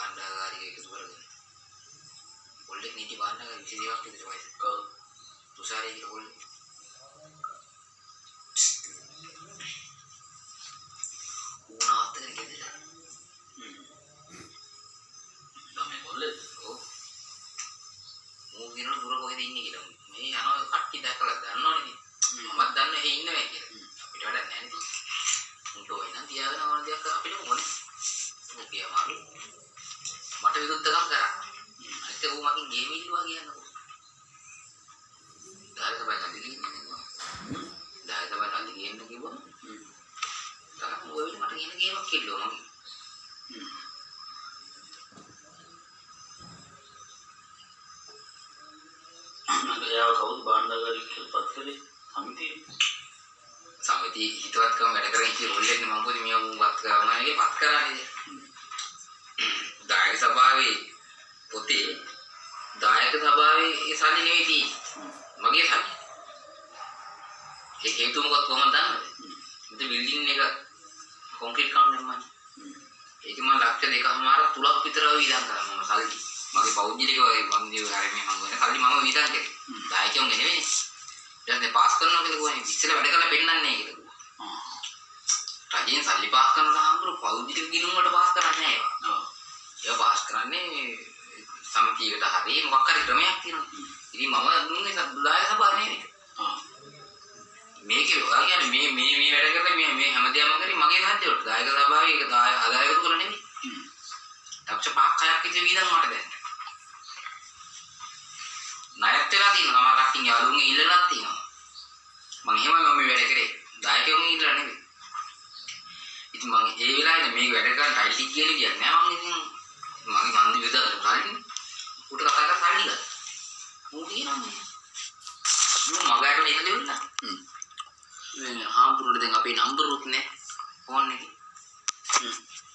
බණ්ඩාරකාරී එකතු කරගෙන පොල්ලේ නීති බාන්නක 22ක් විතර වයස. තුෂාරේ කියලා පොල්ලේ. ඌනාත්තගෙන ගෙදර. ළමයි පොල්ලේ. ඔව්. මූ දිනන දුර කොහෙද ඉන්නේ කියලා. මේ යනවා කට්ටි දැකලා දන්නවනේ. මමත් දන්නේ එහෙ ඉන්නවා කියලා. අපිට වැඩක් නැහැ නේද? උන්ට ඔය නම් තියාගෙන ඕන දෙයක් අපිට ඕනේ. ඔකේ අමාරු. මට විරුද්ධකම් කරා. අනිත් ඌ මගෙන් ගේම ඉල්ලුවා කියන්නකෝ. දායක බයි අද කියන්නේ නේද? දායක බයි අද කියන්න කිව්වම තාම ඔය මට කියන ගේමක් කිල්ලුවා මගේ. මම යාව කවුද බාණ්ඩාගාරී කියලා පත් කළේ? සමිතිය හිතවත්කම වැඩ කරගෙන ඉති රොල්ලෙන්නේ මම පොඩි මියා වත් කරනවාගේ පත් කරානේ. දායක සභාවේ පොතේ දායක සභාවේ ඒ සල්ලි නෙවෙයි තියෙන්නේ. මගේ සල්ලි. ඒ හේතුව මොකක්ද කොහොමද දන්නවද? මෙතන බිල්ඩින් එක කොන්ක්‍රීට් කරන්න යනවා. ඒක මම ලක්ෂ 2කමාරක් 3ක් විතර වීදම් කරා මම සල්ලි. මගේ පෞද්ගලික වගේ මම දිව ආරෙන්නේ මම ගන්න සල්ලි මම වීදම් කරේ. දායකයෝන් නෙවෙයි. දැන් පාස් කරනවා කියලා කිව්වනේ ඉස්සෙල්ලා වැඩ කරලා පෙන්නන්නේ කියලා කිව්වා. රජයෙන් සල්ලි පාස් කරනවා හම්බුරු පෞද්ගලික ගිණුම් වලට පාස් කරන්නේ නැහැ ඒවා. ඒවා පාස් කරන්නේ සමිතියකට හරි මොකක් හරි ක්‍රමයක් තියෙනවා. ඉතින් මම දුන්නේ දායක සභාව නෙවෙයි. මේකේ ඔයා කියන්නේ මේ වැඩ කරලා මේ හැමදේම කරේ මගේ සාධ්‍ය වලට. දායක සභාවේ ඒක ආදායකතු කරලා නෙවෙයි. ලක්ෂ 5ක් විතර වීදම් මට දැන්. ණයක් වෙලා තියෙනවා. මම කට්ටින් යාළුවන්ගේ ඉල්ලලක් තියෙනවා. මම එහෙමයි මම මේ වැඩ කරේ. දායකයෝගේ ඉල්ලලා නෙවෙයි. ඉතින් මම ඒ වෙලාවේ මේක වැඩ කරන් ටයිල් ටික කියලා කියන්නේ නෑ මම ඉතින් මගේ මන්දි විතර සල්ලි උට කතා කරලා සල්ලි ගත්තා. මූ කියනවා මේ. මම මගට ඉන්න දෙන්න. මේ හාමුදුරුවෝ දැන් අපේ නම්බර් උත් නෑ ෆෝන් එකේ.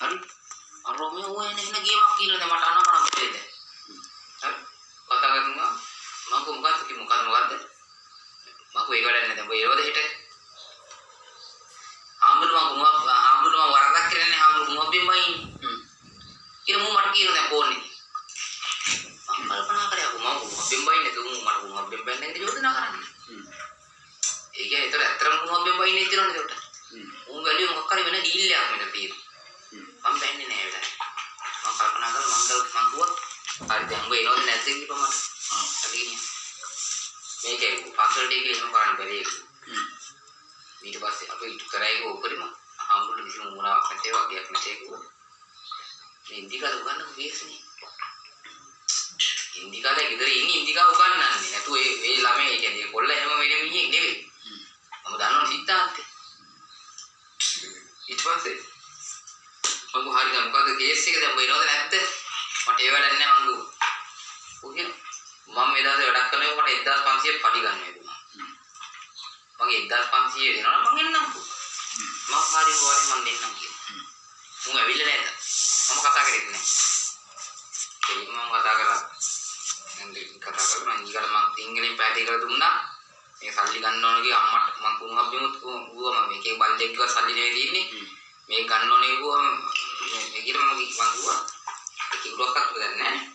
හරි. අර මේ ඕ එන ගේමක් කියලා දැන් මට අනපනක් දෙන්න. හරි. කතා කරනවා මම මොකක්ද මම ඒක වැඩක් නෑ දැන් ඔය ඒවද හිට ආම්බුරුම වරදක් කරන්නේ ආම්බුරුම මොබ්බෙන් බයින් කියලා මම මට කියනවා දැන් ෆෝන් එකේ මම කල්පනා කරේ මම මොබ්බෙන් බයින් නේද මට මොබ්බෙන් බයින් නේද යෝජනා කරන්නේ ඒ කියන්නේ ඒතර ඇත්තටම මොබ්බෙන් බයින් නේද කියනවනේ ඒකට උන් වැලිය මොකක් හරි වෙන ඩීල් එකක් මෙතන තියෙනවා මම බෑන්නේ නෑ වෙලාව මම කල්පනා කරලා මම කිව්වා හරි දැන් ඔය එනවද නැද්ද කියලා මට අදින්නේ මේකේ පන්සලට ගිහින් එහෙම කරන්න බැරි ඒක. ඊට පස්සේ අපි ඉතු කරයික උපරිම හාමුදුරුවෝ කිසිම මොනාවක් නැතේ වගේක් නැතේ කිව්වා. මේ ඉන්දිකාල උගන්නපු කේස්නේ. ඉන්දිකාලේ ගෙදර ඉන්නේ ඉන්දිකා උගන්නන්නේ. නැතු ඒ ළමයි කියන්නේ කොල්ල හැම වෙලෙම මිනිහෙක් නෙවෙයි. මම දන්නවනේ සිද්ධාන්තේ. ඊට පස්සේ මම හරි දැන් මොකද කේස් එක දැන් වෙනවද නැද්ද? මට ඒ වැඩක් නැහැ මං ගිහුවා. ඔකේ මම මේ දවසේ වැඩක් කරනකොට මට 1500 පඩි ගන්න හේතුණා. මගේ 1500 දෙනවා මම එන්නම්. මම හරි හොරේ මම දෙන්නම් කියලා. මම ඇවිල්ලා නැද්ද? මම කතා කරේ නැහැ. ඒ මම කතා කරා. කතා කරලා මම ඊකට මම සිංහලෙන් පැහැදිලි කරලා දුන්නා. මේ සල්ලි ගන්න ඕන කිය අම්මට මම කුණුහබ්බෙමුත් ඌවා මම මේකේ බල්ලෙක් ගිහලා සල්ලි නෙවෙයි දෙන්නේ. මේක ගන්න ඕනේ ඌවා මේකට මම කිව්වා. ඒක උරක්වත් දෙන්නේ නැහැ.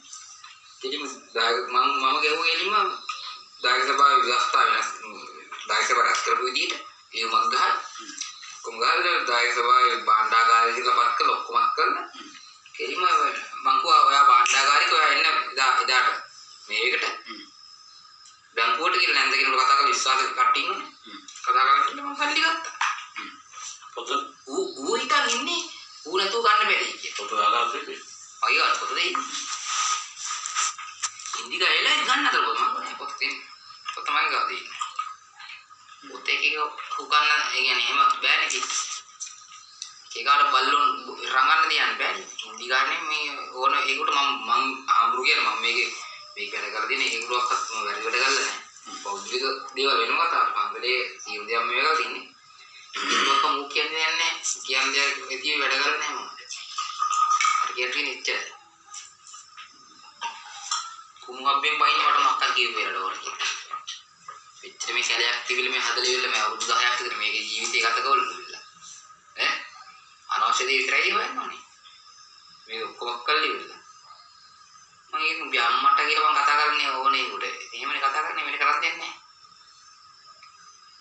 ඉතින් මම ගෙවුවේ එළිම දායක සභාවේ ව්‍යවස්ථාව වෙනස් දායක සභාව රැස් කරපු විදිහට ලියුමක් ගහලා කොමුගාලේ දායක සභාවේ බණ්ඩාගාරී කියලා පත් කළා ඔක්කොම කරලා එළිම මං කිව්වා ඔයා බණ්ඩාගාරික ඔයා එන්න එදාට මේකට බැංකුවට කියලා නැන්ද කෙනෙකුට කතා කරලා විශ්වාස කට්ටිය ඉන්නනේ කතා කරලා මම සල්ලි ගත්තා පොත ඌ හිතන් ඉන්නේ ඌ නැතුව ගන්න බැරි කියලා පොත ආගාරේ අයිය අර පොත දෙයි ඉන්දිකා එලා ගන්න අතර මම පොත තමයි ගාදී පොතේ කිය උගන්න ඒ කියන්නේ එහෙම බෑනේ කිව්වා ඒකට බල්ලොන් රංගන්න දෙන්න බෑනේ ඉන්දිකානේ මේ ඕන ඒකට මම ආම්බුරු කියලා මම මේක වැඩ කරලා දෙන ඒකලුවක්වත් මම වැඩ කරලා නැහැ පෞද්ගලික දේවල් වෙන කතාවක් මංගලේ සියලු දේවල් මේ වෙලා තින්නේ ඒකක් මම කියන්නේ නැහැ ඇති වැඩ කරලා නැහැ මම අර කියන්නේ ඉච්චා කුමුහබ්බෙන් බයින් මට මොකක්ද කියුවේ වෙලඩ වල එච්චර මේ කැලයක් තිබිලා මේ හදලා ඉවරලා මේ අවුරුදු 10ක් විතර මේකේ ජීවිතය ගත කරලා ඈ අනවශ්‍ය දේ විතරයි හොයන්නේ මේ ඔක්කොම කල්ලි ඉවරලා ඒක උඹ අම්මට කියලා මම කතා කරන්නේ ඕනේ උඩ. එහෙමනේ කතා කරන්නේ මෙන්න කරන් දෙන්නේ නැහැ.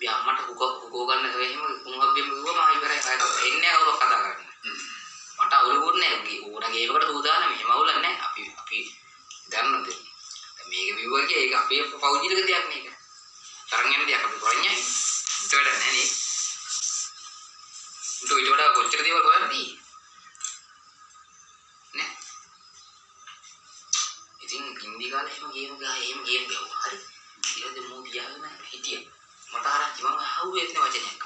උඹ අම්මට හුකෝ ගන්න එහෙම කුණුහබ්බෙම කිව්වම ආ ඉවරයි ආයෙත් එන්නේ කවුරුත් කතා කරන්නේ. මට අවුලකුත් නැහැ. ඕන ගේමකට සූදානම් මෙහෙම අවුලක් නැහැ. අපි දන්නද? මේක විව්වා කිය ඒක අපේ පෞද්ගලික දෙයක් නේ ඒක. තරන් යන දෙයක් අපි කරන්නේ. උට වැඩ නැහැ නේ. උට ඊට වඩා කොච්චර දේවල් හොයන්නදී? නේ? ඉතින් හින්දි කාලේ එහෙම ගේම් ගහුවා. හරි. ඊළඟ මූ දියාගෙන හිටියා. මට ආරංචි මම අහුවෙත් නේ වචනයක්.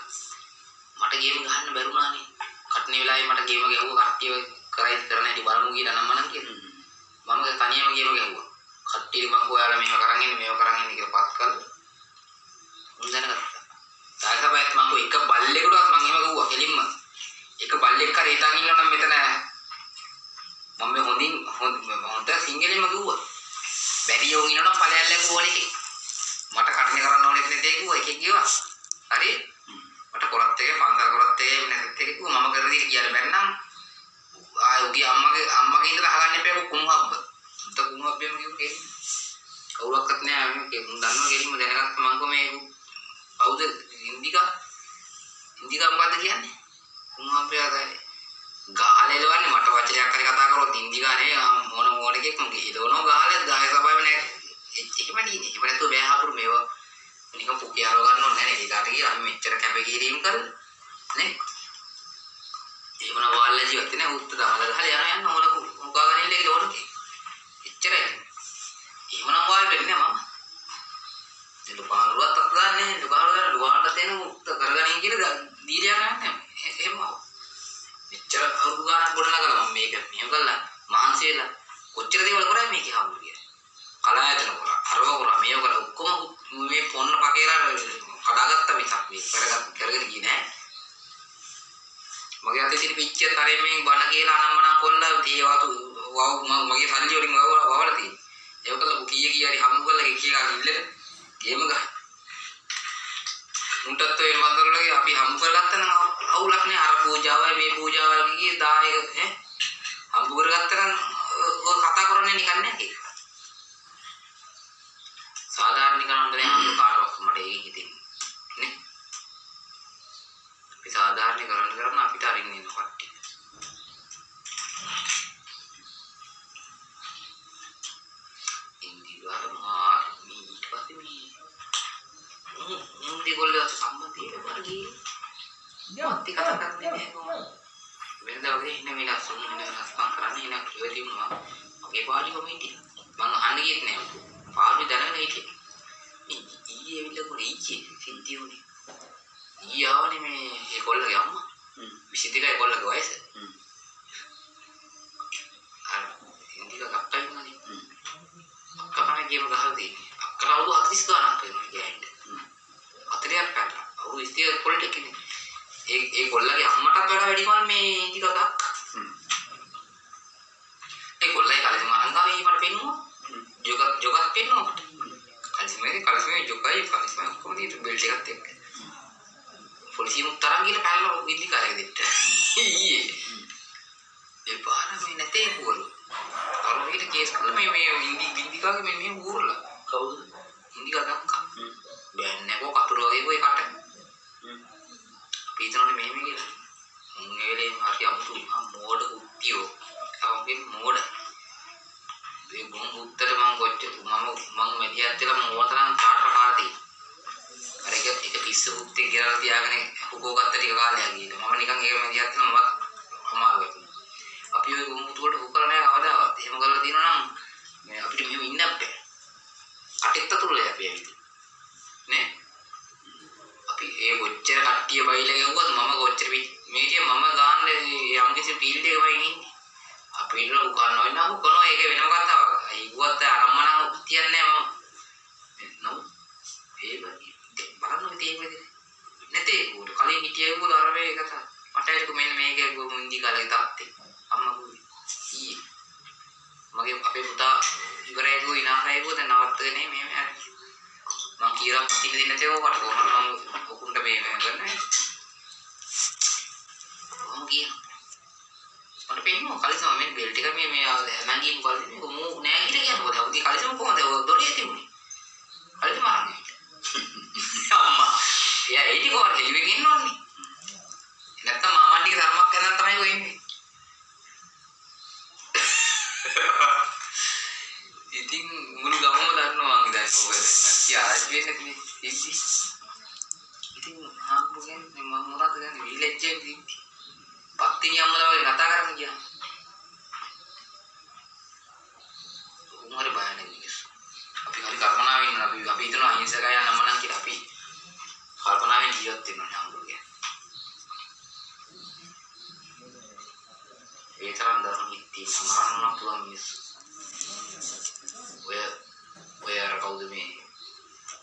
මට ගේම් ගහන්න බැරුණානේ. කට්නේ වෙලාවේ මට ගේම ගැහුවා කට්ටිය කරයි කරන හැටි බලමු කියලා නම් මනම් කියනවා. මම තනියම ගේම ගැහුවා. කට්ටිය මම ඔයාලා මේව කරන් ඉන්නේ කියලා පත් කළා. උන් දැනගත්තා. තායසබයත් මම එක බල්ලෙකුටවත් මම එහෙම ගුවා කෙලින්ම. එක බල්ලෙක් කරේ හිටන් ඉන්නවා නම් මෙතන මම හොඳ සිංහලෙන්ම ගුවා. බැරි යෝන් ඉන්නවනම් ඵලයල්ලක ඕන එකේ. මට කටනේ කරන්න ඕනෙත් නැතේ කිව්වා එකෙක් ගියා. හරි? මට කරත් එකේ පන්සල් කරත් එකේ නැත්ත් එකේ කිව්වා මම කරලා දෙන්න කියන්න බැන්නම්. ආයෝගේ අම්මගේ ඉඳලා අහගන්න එපා කුණුහබ්බ. උන්ට කුණුහබ්බෙම කිව්වේ. කවුරක්වත් නෑ මේ දන්නවා ගෙලින්ම දැනගත්ත මං කො මේ කවුද ඉන්දිකා මොකද්ද කියන්නේ? කුණුහබ්බේ ආදානේ. ගාලේ එලවන්නේ මට වචනයක් හරි කතා කරොත් ඉන්දිකා නේ මොන එකෙක් මම කියනෝ ගාලේ ගාය සබාවේ නෑ. එහෙම නෙන්නේ. එහෙම නැතුව බෑ හපුරු මේවා නිකන් පුකේ අරව ගන්න ඕනේ නෑ නේ. ඒකට කියලා මෙච්චර කැපකිරීම කරලා නේ. එහෙමන වාල්ලා ජීවත් වෙන උත්තර දාලා ගහලා යන ඕන උකාගෙන ඉන්නේ කියලා ඕනකේ. එච්චරයි. එහෙමනම් වාල් වෙන්නේ මම. ඒක පාරුවත් අත්දාන්නේ දුකාවල දෙන උත්තර කරගනින් කියලා දීලා යන්නේ නැහැ. එහෙම. මෙච්චර අවුරුදු ගානක් ගොඩනගලා මම මේක මෙහෙම කළා. මහන්සි වෙලා කොච්චර දේවල් කරා මේකේ හම්බු කියලා. කලායතන කරා, අරව කරා, මේව කරා ඔක්කොම මේ පොන්න පකේලා කඩාගත්ත මිසක් මේ කරගෙන ගියේ නෑ. මගේ අතේ තියෙන පිච්චිය තරෙමින් බණ කියලා අනම්මනම් කොල්ලා ඒවතු වව් මගේ සල්ලි වලින් වවලා තියෙන්නේ. ඒක කළා කීය හරි හම්බු කරලා කියලා ඉල්ලගෙන ගේම ගහ. මුන්ටත් ඒ වන්දරලගේ අපි හම්බු කරගත්තා නම් අවුලක් නෑ අර පූජාවයි මේ පූජාවල් ගියේ දායක ඈ හම්බු කරගත්තා නම් ඔය කතා කරන්නේ නිකන් නෑ ඒක. සාධාරණීකරණය හම්බු කාටවත් මට ඒක හිතෙන්නේ නේ. අපි සාධාරණීකරණ කරන අපිට අරින්න ඉන්න කට්ටිය. ඉන්දියාව මාර්මී ඊට පස්සේ මේ ඉන්දියාවල සම්බන්ධය වර්ගී යෝති කතා කරන්නේ නෑ. වෙනදා වගේ ඉන්න මේ ලස්සන රස්පන් කරන්නේ ඉන්න කියලා තිබුණා. මගේ පාඩි කොමිටිය. මම අහන්න ගියෙත් නෑ. පාඩි දැනගෙන හිටියේ. ඊයේ විතර සිද්ධියෝනේ. ඊයාවනේ මේ ඒ කොල්ලගේ අම්මා. 22යි කොල්ලගේ වයස. අර ඉන්දියා කප්ටයි වුණානේ. අක්කමයි ගේම ගහලා තියෙන්නේ. අක්කට අවුරුදු 40 ගානක් වෙනවා ගෑනිට. 40ක් පැටලා. අවුරුදු 20 පොලිටික් ඉන්නේ. ඒ කොල්ලගේ අම්මටත් වඩා වැඩි කල් මේ ඉන්දියා ගක්. ඒ කොල්ලයි කලින් මහංගාවේ ඊපට පෙන්නුවා. ජොගත් පෙන්නුවා. කලිස්මේ ජොගයි කලිස්මේ ඔක්කොම දිට බෙල්ට් එකත් එක්ක. පොලිසිය මුතරන් ගිහලා පැනලා ඉන්දිකාරයෙක් දෙන්න. ඊයේ. ඒ පාරමේ නැතේ පොළු. අරෝගිට කේස් කළා මේ ඉන්දිකාගේ මෙන්න මේ ඌරලා. කවුද? ඉන්දිකා ගක්කා. බෑන්නේ කො කපුර වගේ කොයි කට. පීතනෝනේ මෙහෙම කියලා. මුන් වේලේ මාටි අමුතු මෝඩ උත්තියෝ. අවගේ මෝඩ. ඒ බොම් උත්තර මම කොච්චර මම මෙදියත් වෙලා මම ඕතරම් කාටරකාරදී. අර එක පිස්ස උත්තේ කියලා තියාගෙන හුකෝ ගත්ත ටික කාලයක් ගිහින් මම නිකන් ඒක මෙදියත් වෙලා මම අමාරු වෙනවා. අපි ওই ගොමුතු වලට හුකලා නැහැ අවදාවත්. එහෙම කරලා දිනනවා නම් මේ අපිට මෙහෙම ඉන්න බෑ. කටෙත් අතුරුලයි අපි ඇවිත්. නේ? අපි ඒ කොච්චර කට්ටිය බයිලා ගියුවත් මම කොච්චර මේකේ මම ගාන්නේ යම් කිසි ෆීල්ඩ් එකක වයින් ඉන්නේ. අපි ඉන්න උකන්නෝ ඉන්න උකනෝ ඒක වෙනම කතාවක්. අයිවත් අරම්මනම් තියන්නේ නැහැ මම. නෝ ඒ වගේ බලන්න තියෙන්නේ නැතේ උඩ කලින් හිටියේ උඩ අර මේ කතා. මට ඒක මෙන්න මේකේ මුන්දි කාලේ තාත්තේ අම්මා ඊ මගේ අපේ පුතා ඉවරයි ගෝ ඉනාරයි ගෝ දැන් නවත්තගෙන මේ මම කියලා පිටින් දෙන්න තේ ඔකට කොහොමද මම ඔකුන්ට මේ කරන්නේ. මම කියනවා මට පෙන්නෝ කලින් මේ බෙල්ට් එක මේ මංගින් බලන්නේ මෝ නෑ කියලා මොකද උදේ කලිසම කොහොමද දොරේ තිබුණේ කලිසම අරන් අම්මා එයා ඒටි කොහොමද හෙලිවෙන් ඉන්නෝන්නේ නැත්තම් මාමණ්ඩිගේ ධර්මයක් කරනන් තමයි ඔය ඉන්නේ ඉතින් මුළු ගමම දන්නවා මං දැන් ඔය නැති ආරංචි වෙන්නේ නැතිනේ ඉති ඉතින් හාමුදුරන් මම මොනවද ගන්නේ විලෙජ්ජෙන් ඉති පත්තිනි අම්මලා වගේ කතා කරන්න ගියා උන්වර බයන්නේ මිනිස්සු අපි හරි කල්පනාවෙන් ඉන්නවා අපි හිතනවා අහිංසකයා නම නම් කියලා අපි කල්පනාවෙන් ජීවත් වෙනවා හාමුදුරන් ඒ තරම් දරුණු ඉති මරන්න පුළුවන් මිනිස්සු ඔය අර කවුද මේ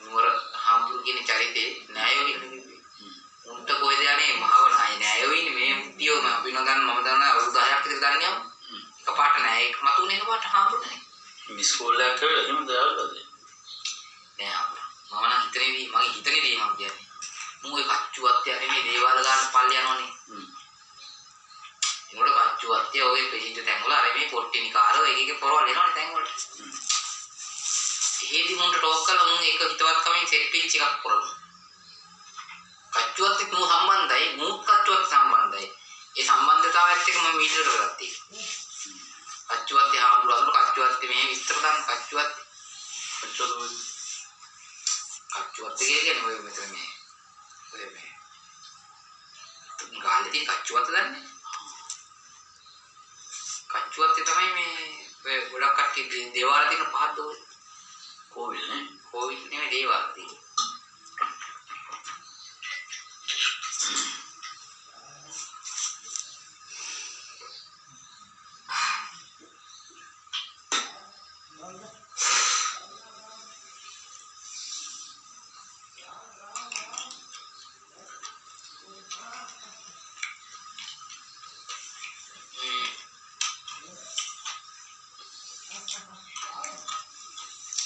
නුවර හාමුදුරු කියන චරිතේ න්‍යායෝ ඉන්නේ උන්ට කොයිද යන්නේ මහව න්‍යායෝ ඉන්නේ මේ මුක්තියෝ මම අපි නගන්න මම දන්න අවුරුදු 10ක් විතර ගන්න යමු එකපාරට නෑ ඒක මතුනේ එකපාරට හාමුදුරුනේ මිස්කෝල් එකක් කරලා එහෙම දාලාද නෑ මම නම් හිතනේදී මගේ හිතනේදී මම කියන්නේ මම ඔය කච්චුවත් යන්නේ මේ දේවාල ගන්න පල්ල යනවනේ මොකද කච්චුවත් ඔය පිටින් තැන් වල අර මේ පොට්ටිනි කාරෝ එකක පොරවල් එනවනේ තැන් වලට එහෙදි මුන්ට ටෝක් කරලා මුන් එක හිතවත් කමින් සෙට් පිච් එකක් කරමු. කච්චුවත් එක්ක මු සම්බන්ධයි, මූත් කච්චුවත් සම්බන්ධයි. ඒ සම්බන්ධතාවයත් එක්ක මම මීටර කරගත්තා. කච්චුවත් හාමුදුරුවෝ කච්චුවත් මේ විස්තර දාන්න කච්චුවත් කියන්නේ ඔය මෙතන මේ ඔය මේ ගාලේ කච්චුවත් දන්නේ. කච්චුවත් තමයි මේ ඔය ගොඩක් කට්ටිය දේවාල තියෙන පහත් දෝයි. කෝවිල් නේ කෝවිල් නෙමෙයි දේවාල තියෙන්නේ.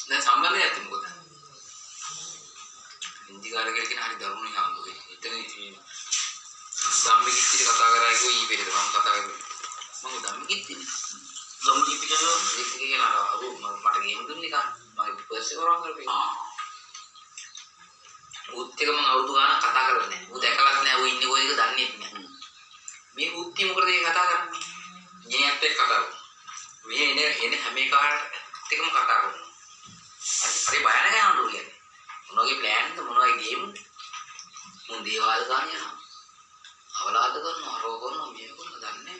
දැන් සම්බන්ධයක් මොකද? හින්දි කාලේ කියලා කියන හරි දරුණුයි හම්බුනේ. එතන ධම්මිකිත්තිට කතා කරා කිව්ව ඊපෙරේද මම කතා කරේ. මම ධම්මිකිත්තිනේ. ධම්මිකිත්ති කියනවා ඒක කියනවා අර මට ගේම් දුන්නේ කා. මගේ පර්ස් එක වරන් කරපේ. උත් එක මම අවුරුදු ගානක් කතා කරලා නැහැ. ඌ දැකලත් නැහැ ඌ ඉන්නේ කොයිද දන්නේ නැහැ. මේ උත්ති මොකද මේ කතා කරන්නේ? ගෙනියත් එක්ක කතා කරනවා. මේ එන හැම එකකටම කතා කරනවා. හරි බයනක යනවා කියන්නේ. මොනවගේ ප්ලෑන්ද මොනවගේ ගේම්ද? මුන් දේවාල ගාන යනවා. අවලාද කරනවා, අරෝ කරනවා, මේ කරනවා දන්නේ නැහැ.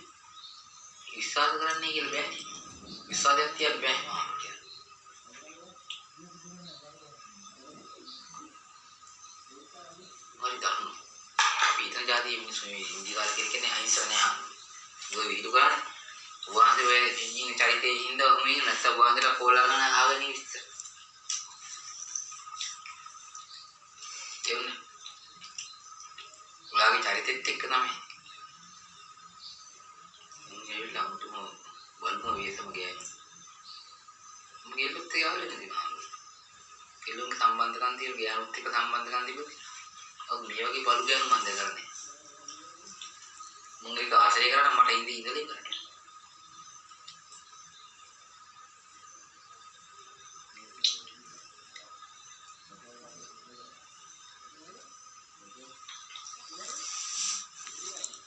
විශ්වාස කරන්නේ කියලා බෑනේ. විශ්වාසයක් තියන්න බෑ මානෝ කියන්නේ. හරි දන්නවා. අපි හිතන જાතිය මිනිස්සු මේ ඉන්දි කාලේ කියන්නේ අහිංසක නෑ. ඔය විහිළු කරන්නේ. උවාන්සේ ඔය එන්ජින් චරිතේ හින්දා ඔහොම ඉන්න නැත්නම් උවාන්සේලා කෝලා ගන්න ආගෙන ඉස්ස. කියන්නේ ඔයාගේ චරිතෙත් එක්ක තමයි. මේ ලම්තුම වන්දන වේසම ගෑනි. මගේ ලොත් යාළුවෙක් නෙමෙයි. කෙලුන්ගේ සම්බන්ධකම් තියෙන ගෑනුත් එක්ක සම්බන්ධකම් තිබුණේ. ඔව් මේ වගේ බලු ගෑනු මම දැකලා මුන් එක ආශ්‍රය කරලා මට ඉඳි ඉඳලා ඉවරයි.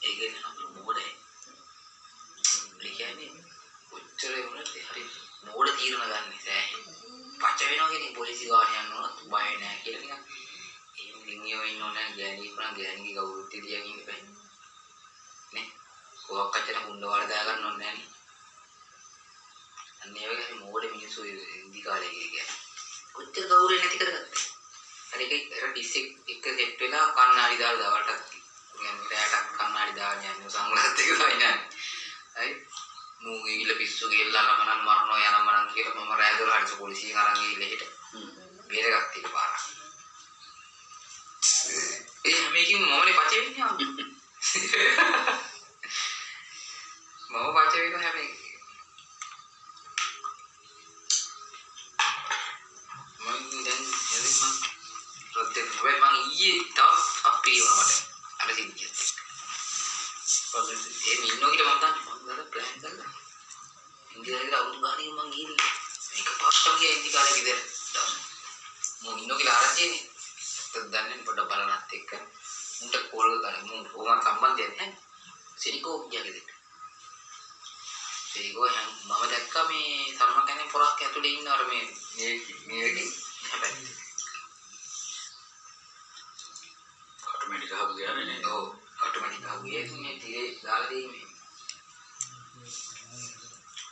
ඒකනේ අපේ මොඩේ. ඒ කියන්නේ ඔච්චර වුණත් හරි මොඩ තීරණ ගන්න සෑහි. පච වෙනවා කියන්නේ පොලිසිය ගාන යනවා බය නැහැ කියලා නිකන්. එහෙම ලිංගියෝ ඉන්නෝනේ ගෑණි පුරා ගෑණිගේ කවුරුත් තියන් ඉන්න බෑ. නේ කොහොක් අතර හුන්න වල දා ගන්න ඕනේ නෑනේ. අන්න ඒ වගේ මොඩේ මිනිස්සු ඉන්දි කාලේ කියන්නේ. ඔච්චර ගෞරවය නැති කරගත්තා. හරි ඒක ඩිස් එක සෙට් වෙලා කන්නාඩි දාලා දවල්ටත් කියන්නේ රැටක් කන්නාඩි දාගෙන යන්නේ සංග්ලාස් දෙක වයින්න්නේ. හරි මූ ගිහිල්ල පිස්සු ගෙල්ලා නමනම් මරනවා යනම් මනම් කියලා මම රෑ 12ට පොලිසියෙන් අරන් ගිහිල්ලා හිට බේරගත්ත එක පාරක්. ඒ මේකෙන් මොමනේ පචේ වෙන්නේ ආ. මම පචේ වෙන හැබැයි මම දැන් මම රොත්තේ හැබැයි මම ඊයේ තව අපේ වුණා මට. අර සිද්ධියත් ඒ මින්නෝකිට මම තාම මම ප්ලෑන් කරලා ඉන්දියාවේ අවුරුදු ගානේ මම ගිහින් මේක පාස්ටම් ගියා ඉන්දි කාලේ ගෙදර. මම ඉන්නෝ කියලා ආරංචිනේ. ඒත් දන්නේ පොඩ බලනත් එක්ක මුන්ට කෝල් ගන්න මම ඕම සම්බන්ධයක් නැහැ. සිරිකෝ ගියා ගෙදර. සිරිකෝ මම දැක්කා මේ සම්මා කන්නේ පොරක් ඇතුලේ ඉන්නවර මේකේ හැබැයි කටුමැටි ගහපු ගියානේ නේද? ඔව් කටුමැටි ගහපු ගියේ මේ තිරේ දාලා දෙන්නේ.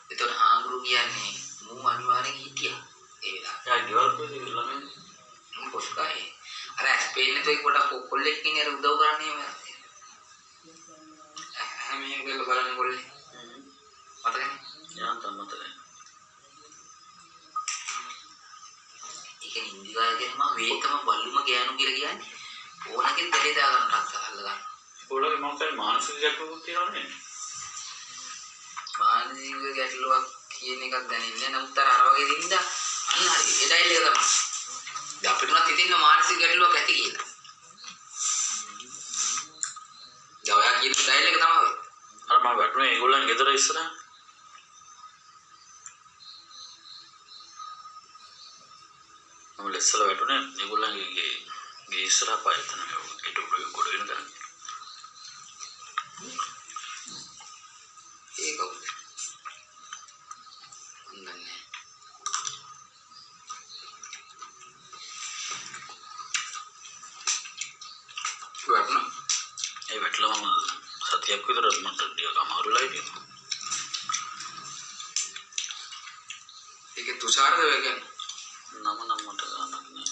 ඒතකොට හාමුදුරු කියන්නේ මූ අනිවාර්යෙන් හිටියා ඒ වෙලාවට. යා ගෙවල් පොතේ ළමයි මම පොස්කායේ අර ස්පේන් එකේ පොඩක් කොල්ලෙක් ඉන්නේ අර උදව් කරන්නේ මම. මේ වෙලාව බලන්නේ කොල්ලේ. මතකනේ? යා තමයි. ඒක ඉන්දියාවේ මම වේතම බල්ලුම ගෑනු කියලා කියන්නේ. ඕනකෙත් දෙලේ දා ගන්න ටක්කල් ගන්න. ඒගොල්ලෝගේ මම කියන්නේ මානසික ගැටලුවක් තියෙනවා නේද? මානසික ගැටලුවක් කියන එකක් දැනෙන්නේ නැහැ. නමුත් අර වගේ දින්ද අන්න හරි. ඒ ඩයිල් එක තමයි. දැන් අපිට උනත් ඉතින් මානසික ගැටලුවක් ඇති කියලා. දැන් ඔයා කියන ඩයිල් එක තමයි. අර මම වැටුනේ ඒගොල්ලන් ගෙදර ඉස්සරහ. මම ලෙස්සල වැටුනේ ඒගොල්ලන්ගේ ගේ ඉස්සරහ පායතන ඒක ගොඩ වෙන තැන. ඒක උනේ. අන්නන්නේ. වැටුණා. ඒ වැටලම සතියක් විතර මට ටිකක් අමාරුලා හිටියා. ඒකේ තුෂාරද ඔය කියන්නේ? නම මට ගන්නක් නෑ.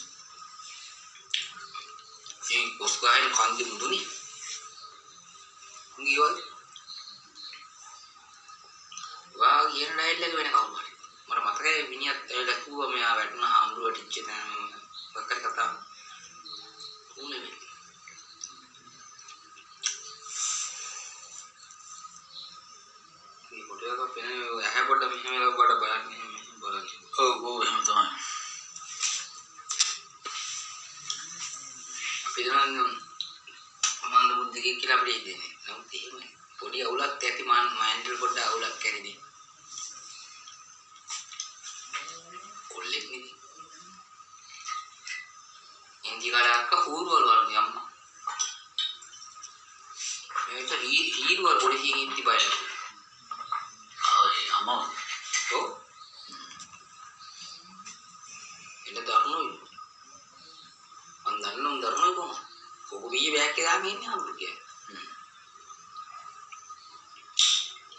ඒ කොස්ගායන කන්දි මුදුනේ. ගියොත් වා කියන ඩයිල් එක වෙන කවුරු හරි. මට මතකයි මිනිහත් ඇවිල්ලා කිව්වා මෙයා වැටුණා හාමුදුරුවෝ ටිච්ච තැන වක්කර කතා. උනේ මේ. මේ කොට එක පෙනේ ඇහැ පොඩ මෙහෙම වෙලා බඩ බලන්නේ බලන්න. ඔව් එහෙම තමයි. අපි දන්නම් මන්ද බුද්ධිකේ කියලා අපිට හිතෙන්නේ. නමුත් එහෙම පොඩි අවුලක් ඇති මයින්ඩ් පොඩ අවුලක් කැරිදී. කොල්ලෙක් නේ. ඉන්දියාලක හූරුවල වරුනේ අම්මා. මේක හීරුවල පොඩි හිමින් තිබයි. අම්මා ඔව්. එන්න දරුණුයි. මන් දන්නම් දරුණුයි කොහොමද? කොහොම බියේ බෑග් එක දාගෙන ඉන්නේ අම්මා කියන්නේ.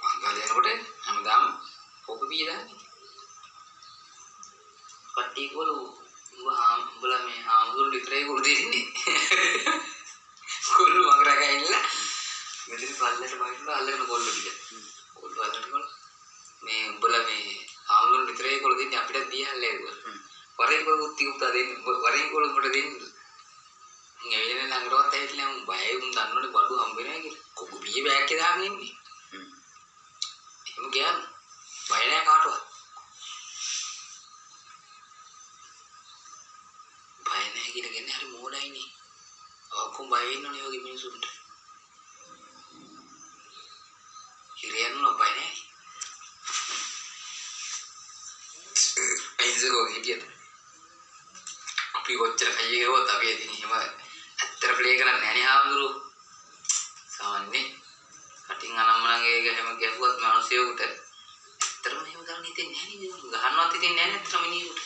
මංගල යනකොට හැමදාම කොහොම බියේ දාන්නේ. කට්ටිය කොළු උඹලා මේ හාමුදුරු විතරයි කොළු දෙන්නේ. කොළු මගරක ඇවිල්ලා මෙතන පල්ලෙට බයිලා අල්ලගෙන කොළු ටික. කොළු අල්ලගෙන මේ උඹලා මේ හාමුදුරු විතරයි කොළු දෙන්නේ අපිට දීහල්ලා ඒක. වරේ කොළු උත්ති උත්තා දෙන්න වරේ කොළු උඹට දෙන්න. ඊගෙන ළඟරවත් ඇවිල්ලා උඹ බයයි උන් දන්නවනේ බඩු හම්බ වෙනවා කියලා. කොහොම බියේ බෑග් එක දාගෙන ඉන්නේ. එහෙම ගියාම බය නැහැ කාටවත්. බය නැහැ කියන කෙනේ හරි මෝඩයිනේ. ඔක්කොම බය වෙන්නනේ ඔයගේ මිනිසුන්ට. හිරියන්න බය නැහැ. අයිසෝ ගියද? අපි කොච්චර කයියේ ගියවත් අපි එදින එහෙම ඇත්තට ප්ලේ කරන්නේ නැහැ නේ හාමුදුරුවෝ. සාමාන්‍යයෙන් කටින් අනම්මනගේ එහෙම ගැහුවත් මිනිස්සුන්ට ඇත්තටම එහෙම කරන්න හිතෙන්නේ නැහැ නේද? ගහන්නවත් හිතෙන්නේ නැහැ නැත්තම් මිනිහෙකුට.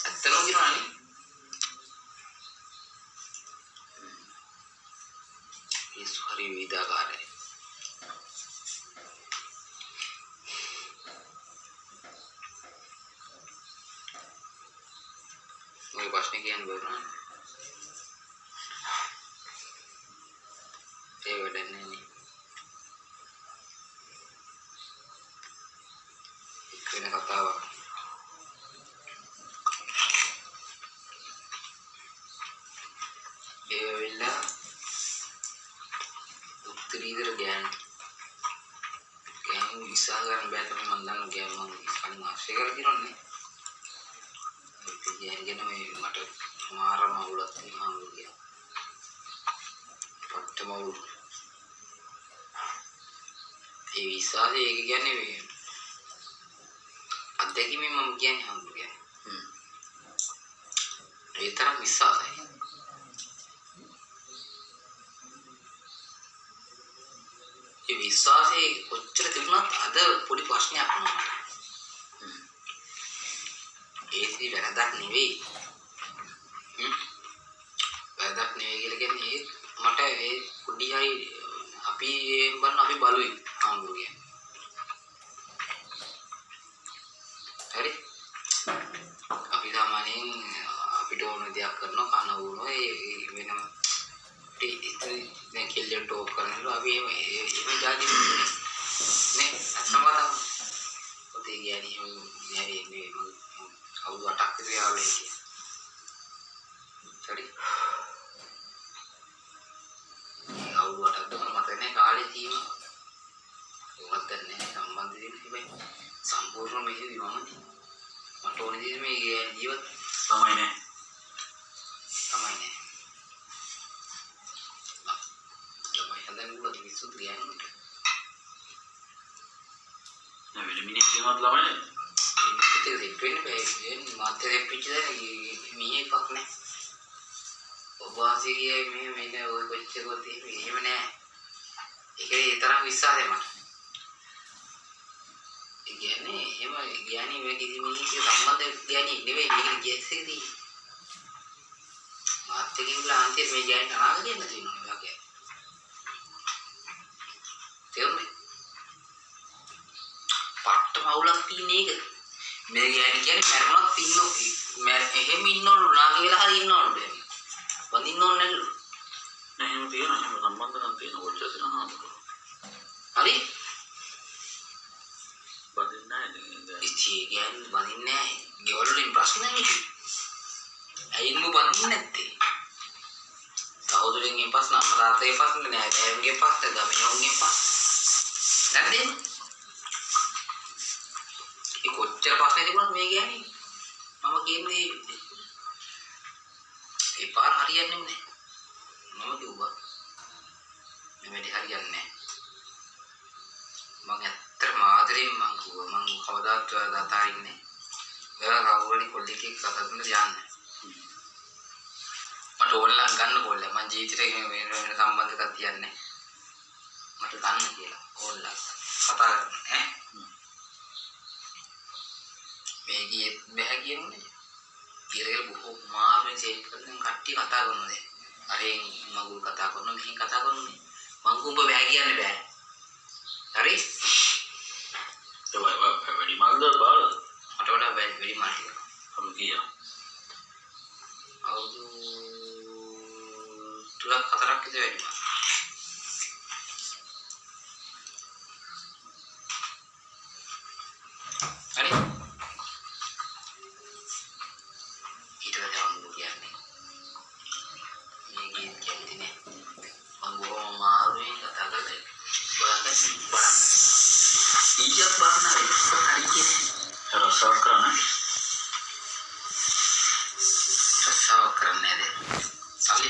ඇත්තම කියනවනේ. ඒසු හරි විදාකාරයි. මොකද ප්‍රශ්නේ කියන්න බෑ. ඒ වැඩන්නේ නේ. වෙන කතාවක්. ඒ වෙලාව උත්තරීතර ගෑන් විසා ගන්න බෑ තමයි මම දන්න ගෑන් මම කලින් ආශ්‍රය කරලා තියෙනවනේ. ඒ ගෑන් මේ මට මාරම අවුලක් තියෙනවා කියලා. පට්ටම අවුල. ඒ විසාවේ ඒක කියන්නේ මේ අත්දැකීම දැකීමෙන් මම කියන්නේ හම්බුනේ. ඒ තරම් විශ්වාසයි. ඒ විශ්වාසයේ කොච්චර තිබුණත් අද පොඩි ප්‍රශ්නයක් වුණා. ඒකේ වැරදක් නෙවෙයි. වැරදක් නෙවෙයි කියලා කියන්නේ මට ඒ පොඩි හරි අපි අපි බලුයි හම්බුනේ. හරි. අපි සාමාන්‍යයෙන් අපිට ඕන දෙයක් කරනවා කන වුණා ඒ වෙනම දැන් කෙල්ලෙන් ටෝක් කරනවා අපි එහෙම જાති නේ අත්සමතා ඔතේ ගෑණි නෙවෙයි මම අවුරුදු 8ක් විතර යාළුවෙක් කිය. හරි. අවුරුදු 8ක් දුන්න මතක නැහැ කාලේ තියෙන. ඒවත් දැන් නැහැ සම්බන්ධ දෙයක් තිබෙන්නේ. සම්පූර්ණ මෙහෙදි මමනේ. මට ඕනේ දේ මේ ජීවත් තමයි නේ. හදන්න පුළුවන් මිනිස්සුත් ගෑනුන්ට. නෑ වෙන මිනිස්සුන්වත් ළමයි නේ. මිනිස්සුත් ඒක දෙන්න බෑ. මේ මාත්‍ය දෙපිච්ච දැන් මීයක් නෑ. ඔබ වාසිය ගියේ මෙන්න ඔය කොච්චරවත් එහෙම නෑ. ඒකේ ඒ තරම් විශ්වාසය මට. ඒ කියන්නේ එහෙම කියන්නේ මේ කිසි මිනිහෙක් සම්බන්ධ කියන්නේ නෙවෙයි මේක ගැස්සෙදී. මාත්‍ය කිව්ලා අන්තිමට මේ ගෑනට අනාගතයක් තියෙනවා වගේ. තේරුණේ? පට්ට මවුලක් තියෙන එක. මේ ගෑණි කියන්නේ මරණක් ඉන්නෝ. එහෙම ඉන්නවලු නා කියලා හරි ඉන්නවලු. වඳින්න ඕනේ නැල්ලු. නෑ එහෙම තියෙනවා. එහෙම සම්බන්ධකම් තියෙන කොච්චර තියෙනවා. හරි? වඳින්නේ නැහැ. ඉච්චි ගෑණි වඳින්නේ නැහැ. ගෙවල වලින් ප්‍රශ්න නැහැ. ඇයින්ම වඳින්නේ නැත්තේ? සහෝදරයන්ගෙන් පස්ස නම්රාතේ පස්ස නෑ. ඇයන්ගෙන් පස්ස ගමිණෝන්ගෙන් පස්ස. නැද්ද? ඒ කොච්චර ප්‍රශ්න තිබුණත් මේ ගෑණි මම කියන්නේ ඒ පාර හරියන්නේ නැහැ. මම කිව්වා මේ වැඩි හරියන්නේ නැහැ. මම ඇත්තටම ආදරෙන් මං කිව්වා මං කවදාත් දතාරින්නේ. ඔයා කවුරුනි කොල්ලෙක්ගේ කතා කරන යන්නේ. මට ඕනලා ගන්න කොල්ල මං ජීවිතේ වෙන සම්බන්ධකම් තියන්නේ. මට ගන්න කියලා ඕනලා කතා කරන්න ඈ. මේ ගියේ මෙහෙ කියන්නේ කියලා බොහෝ මාවෙන් සේව් කරන කට්ටිය කතා කරනවා දැන්. අරෙන් මගුල් කතා කරනවා මෙහෙන් කතා කරනවා. මං කුඹ බෑ කියන්න බෑ. හරි? ඒ වැඩි මල්ද බාල? මට වඩා වැඩි මල් ටික. අපි ගියා. අවුරුදු 3ක් 4ක් විතර වැඩි මල්. හරි? ඊට වඩා මම කියන්නේ මේ ගීත කැමති නෑ. මම බොහොම මාරුවෙන් කතා කරලා ඔයාලට බලන්න. ඊයත් බාහනා හරි කියන්නේ. රසාව කරන්නේ. රසාව කරන්නේ නේද? සල්ලි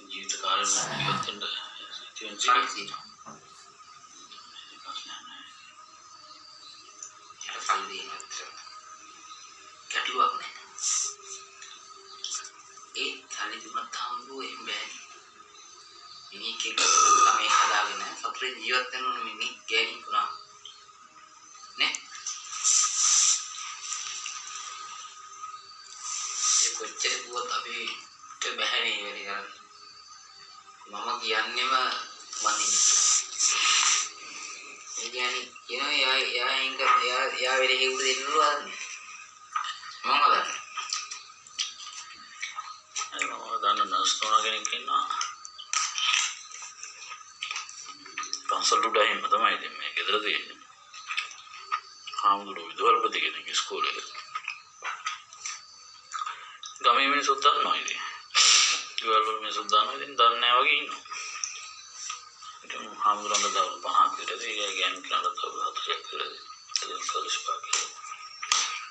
ජීවිත කාලෙම ඉවත් වෙන්න තියෙන සල්ලි සල්ලි නතර ගැටලුවක් නෑ. ඒ සල්ලි දුන්නත් හම්බුවේ බෑනේ. මිනිහෙක් ළමයි හදාගෙන සතුටින් ජීවත් වෙන ඕන මිනිහ ගෑණි පුරා නේ. ඒ කොච්චර දුවත් අපිට බැහැනේ වැඩි කරන්නේ. මම කියන්නේම වඳින්න. ඒ කියන්නේ යා වෙලේ හේතු දෙන්නලු ආන්නේ. මම හදන්නේ. මම දන්න නර්ස් තුනා කෙනෙක් ඉන්නවා. පන්සල් උඩයින්ම තමයි ඉතින් මේ ගෙදර තියෙන්නේ. හාමුදුරුවෝ විදුහල්පති කෙනෙක් ඉස්කෝලේ. ගමේ මිනිස්සුත් දන්නවා ඉතින්. විදුහල්පති මිනිස්සුත් දන්නවා ඉතින් දන්නේ නැහැ වගේ ඉන්නවා. ඉතින් හාමුදුරුවන්ට දවල් 5ක් විතරදී ඒ ගෑනු කෙනාට දවල් 4ක් විතරදී. ඒක කලිස් පාකේ.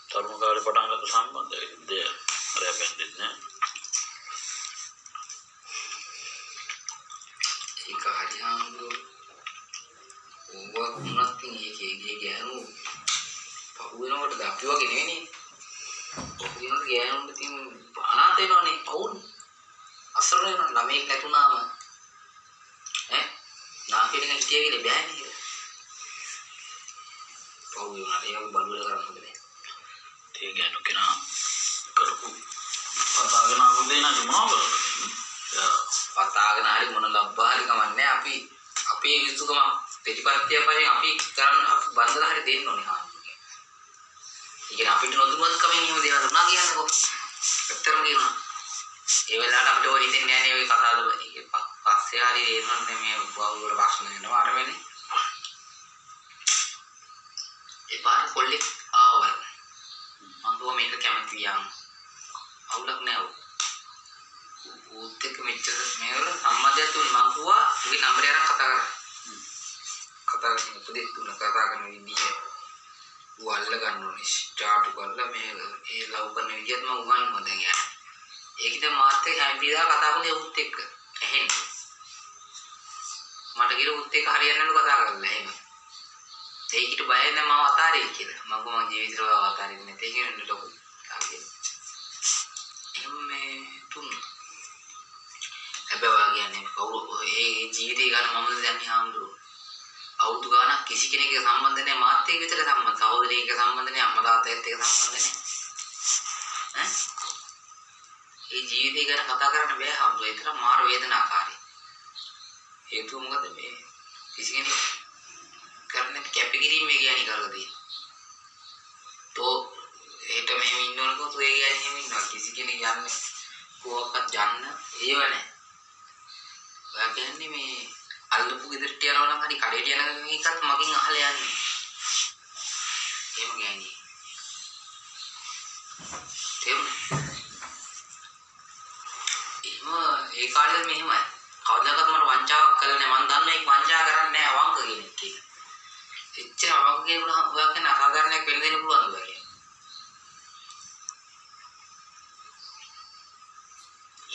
තරුණ කාලේ පටන් ගත්ත සම්බන්ධය දෙය රැපෙන්නේ නැහැ. ඒක හරි හාමුදුරුවෝ ඕවා වුණත් ඉතින් ගෑනු පහු වෙනකොට අපි වගේ නෙවෙයි. පහු වෙනකොට ගෑනුන්ට ඉතින් අනාථ වෙනවනේ පවුල්. අසරණ වෙනවා ළමෙක් නැතුණාම ඈ නාකියක හිටියවිල බෑනේ. පහු වෙනවා ඒක බලුවල කරන්න හොඳ නෑ. ඒ ගෑනු කෙනා කරපු පතාගෙන ආපු දේ නේද මොනවද? පතාගෙන හරි මොන ලබ්බා හරි කමන්නේ අපි අපේ යුතුයකම ප්‍රතිපත්තිය වශයෙන් අපි කරන්න අපි බන්දලා හරි දෙන්න ඕනේ හාමුදුරුවෝ. ඉතින් අපිට නොදුමත්කමින් එහෙම දේවල් වුණා කියන්නකෝ. ඇත්තම කියනවා. ඒ වෙලාවට අපිට ඔය හිතෙන්නේ නැහැ නේ ඔය කතාවල පස්සේ හරි එනවන්නේ මේ බාවුවල ප්‍රශ්න වෙනවා අර වෙන්නේ. ඒ පාර කොල්ලෙක් ආවා. මම දුව මේක කැමති යම්. අවුලක් නෑ. උත් එක්ක මෙච්චර මේවල සම්බන්ධයක් තුනේ මම කිව්වා උගේ නම්බරය අරන් කතා කරා. කතා කරන උපදෙස් තුන කතා කරන විදිහ ඌ අල්ල ගන්න ඕනේ ස්ටාර්ට් කරලා මේ ඒ ලව් කරන විදිහත් මම උගන්වනවා දැන් යා. ඒකිට මාත් එක්ක හැම්පිලා කතා කරන්නේ උත් එක්ක ඇහෙන්න. මට කියලා උත් එක්ක හරියන්නේ නැතුව කතා කරලා එහෙම. ඒකිට බය නැහැ මම අතාරියි කියලා. මම ජීවිතේව අතාරින්නේ නැතේ කියන ලොකු තාක්ෂේ. එහෙම මේ තුන් හැබැයි කියන්නේ කවුරු ඒ ජීවිතේ ගන්න මමද දන්නේ හාමුදුරුවෝ. අවුරුදු ගානක් කිසි කෙනෙක්ගේ සම්බන්ධ නැහැ මාත් එක්ක විතර සම්බන්ධ. සහෝදරියක සම්බන්ධ නැහැ අම්මා තාත්තත් එක්ක සම්බන්ධ නැහැ. ඈ? ඒ ජීවිතේ ගැන කතා කරන්න බෑ හාමුදුරුවෝ. ඒතර මාර වේදනාකාරී. හේතුව මොකද මේ කිසි කෙනෙක් කරන්නේ කැපිකිරීම මේ කියන්නේ කරලා තියෙන්නේ. તો ඒට මෙහෙම ඉන්නවනකො તો ඒ කියන්නේ එහෙම ඉන්නවා. කිසි කෙනෙක් යන්නේ කොහොක්වත් යන්න ඒව නැහැ. ඔයා කියන්නේ මේ අල්ලපු ගෙදරට යනවා නම් හරි කඩේට යන එකත් මගෙන් අහලා යන්නේ. එහෙම ගෑණි. එහෙම ඒ කාලේ මෙහෙමයි. කවදාකවත් මට වංචාවක් කළා නෑ. මම දන්නවා ඒක වංචා කරන්නේ නෑ අවංක කෙනෙක් කියලා. එච්චර අවංක කෙනා ඔයා කියන අසාධාරණයක් වෙන්න දෙන්න පුළුවන් ඔයා කියන්නේ.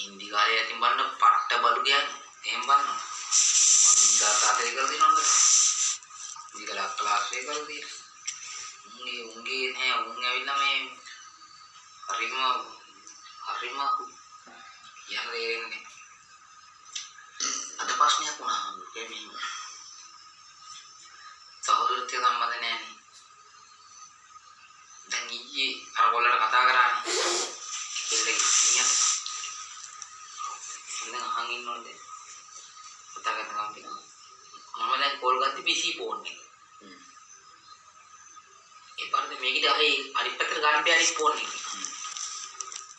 ඉන්දි කාලේ යටින් බලන පට්ට බලු කියන්නේ. එහෙම බලනවා. මම දාතාතේ කරලා දිනවද? විකලා ක්ලාස්ේ කරලා තියෙන. උන්ගේ නෑ උන් ඇවිල්ලා මේ හරිම යන්නේ. අද ප්‍රශ්නයක් වුණා මේ සහෝදරත්වය සම්බන්ධ නෑනේ. දැන් ඊයේ අර කොල්ලට කතා කරානේ. කෙල්ලගේ ඉන්නේ. දැන් අහන් ඉන්නවද? කතා කරනවා කියනවා. මම දැන් කෝල් ගත්තී PC ෆෝන් එක. ඒ පාරේ මේකද අහේ අනිත් පැත්තට ගන්න බැරි ෆෝන් එක.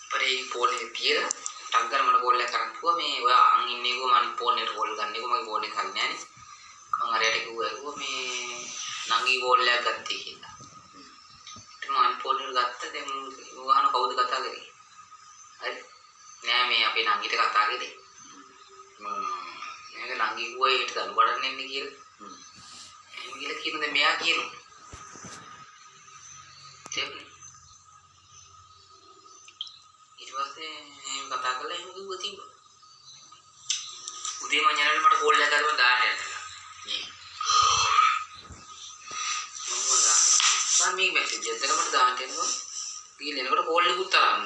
පරේ ෆෝන් එක තියලා ටග්ගර මට කෝල් එකක් කරන් කිව්වා මේ ඔයා අහන් ඉන්නේ කොහොම අනිත් ෆෝන් එකට කෝල් ගන්නකො මගේ ෆෝන් එක හරියන්නේ නෑනේ. මම අරයට කිව්වා මේ නංගි කෝල් එකක් ගත්තේ කියලා. ඊට මම ෆෝන් එක ගත්තා දැන් උගහන කවුද කතා කරේ? හරි. නෑ මේ අපේ නංගිට කතා කරේ. මේක නංගි කිව්වා ඒකට දනු බඩන්න එන්නේ කියලා. එහෙම කියලා කියනද මෙයා කියනවා. ඊට පස්සේ එහෙම කතා කරලා එහෙම කිව්වා තිබ්බා. උදේ මම යනකොට මට කෝල් එකක් ගත්තා දාන්න යනවා. මේ මම මේ මැසේජ් එකක් මට දාන්න එනවා. ඊළ එනකොට කෝල් එකකුත් තරම්.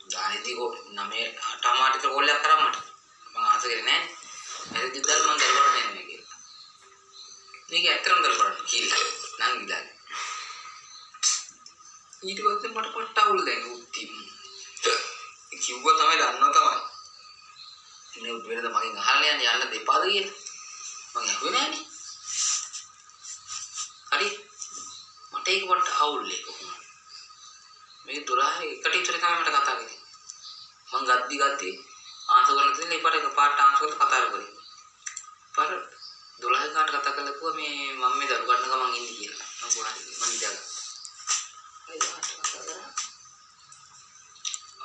දානෙදී කෝ 9 8 කෝල් එකක් කරා මට. මම ආස කරේ නෑනේ. මැසේජ් එකක් දාලා මම දරුවට දෙන්නේ කියලා. මේක ඇත්තටම දරුවට කියලා නම් ඉඳලා. ඊට පස්සේ මට පොට්ට අවුල් දැන් උත්ති. කිව්වා තමයි දන්නවා තමයි. ඉන්නේ වෙනද මගෙන් අහන්න යන්න දෙපාද කියලා. මම ඇහුවේ නෑනේ. හරි. මට ඒක පොට්ට අවුල් ඒක කොහොමද? මේ 12 එකට විතර තමයි මට කතා කරේ. මං ගද්දි ආන්සර් කරලා තියෙන ඉපාර එක පාට ආන්සර් කරලා කතා කරේ. පාර 12 ගානට කතා කරලා කිව්වා මේ මම මේ දරු ගන්න ගමන් ඉන්නේ කියලා. මම කොහරි මං ඉඳලා.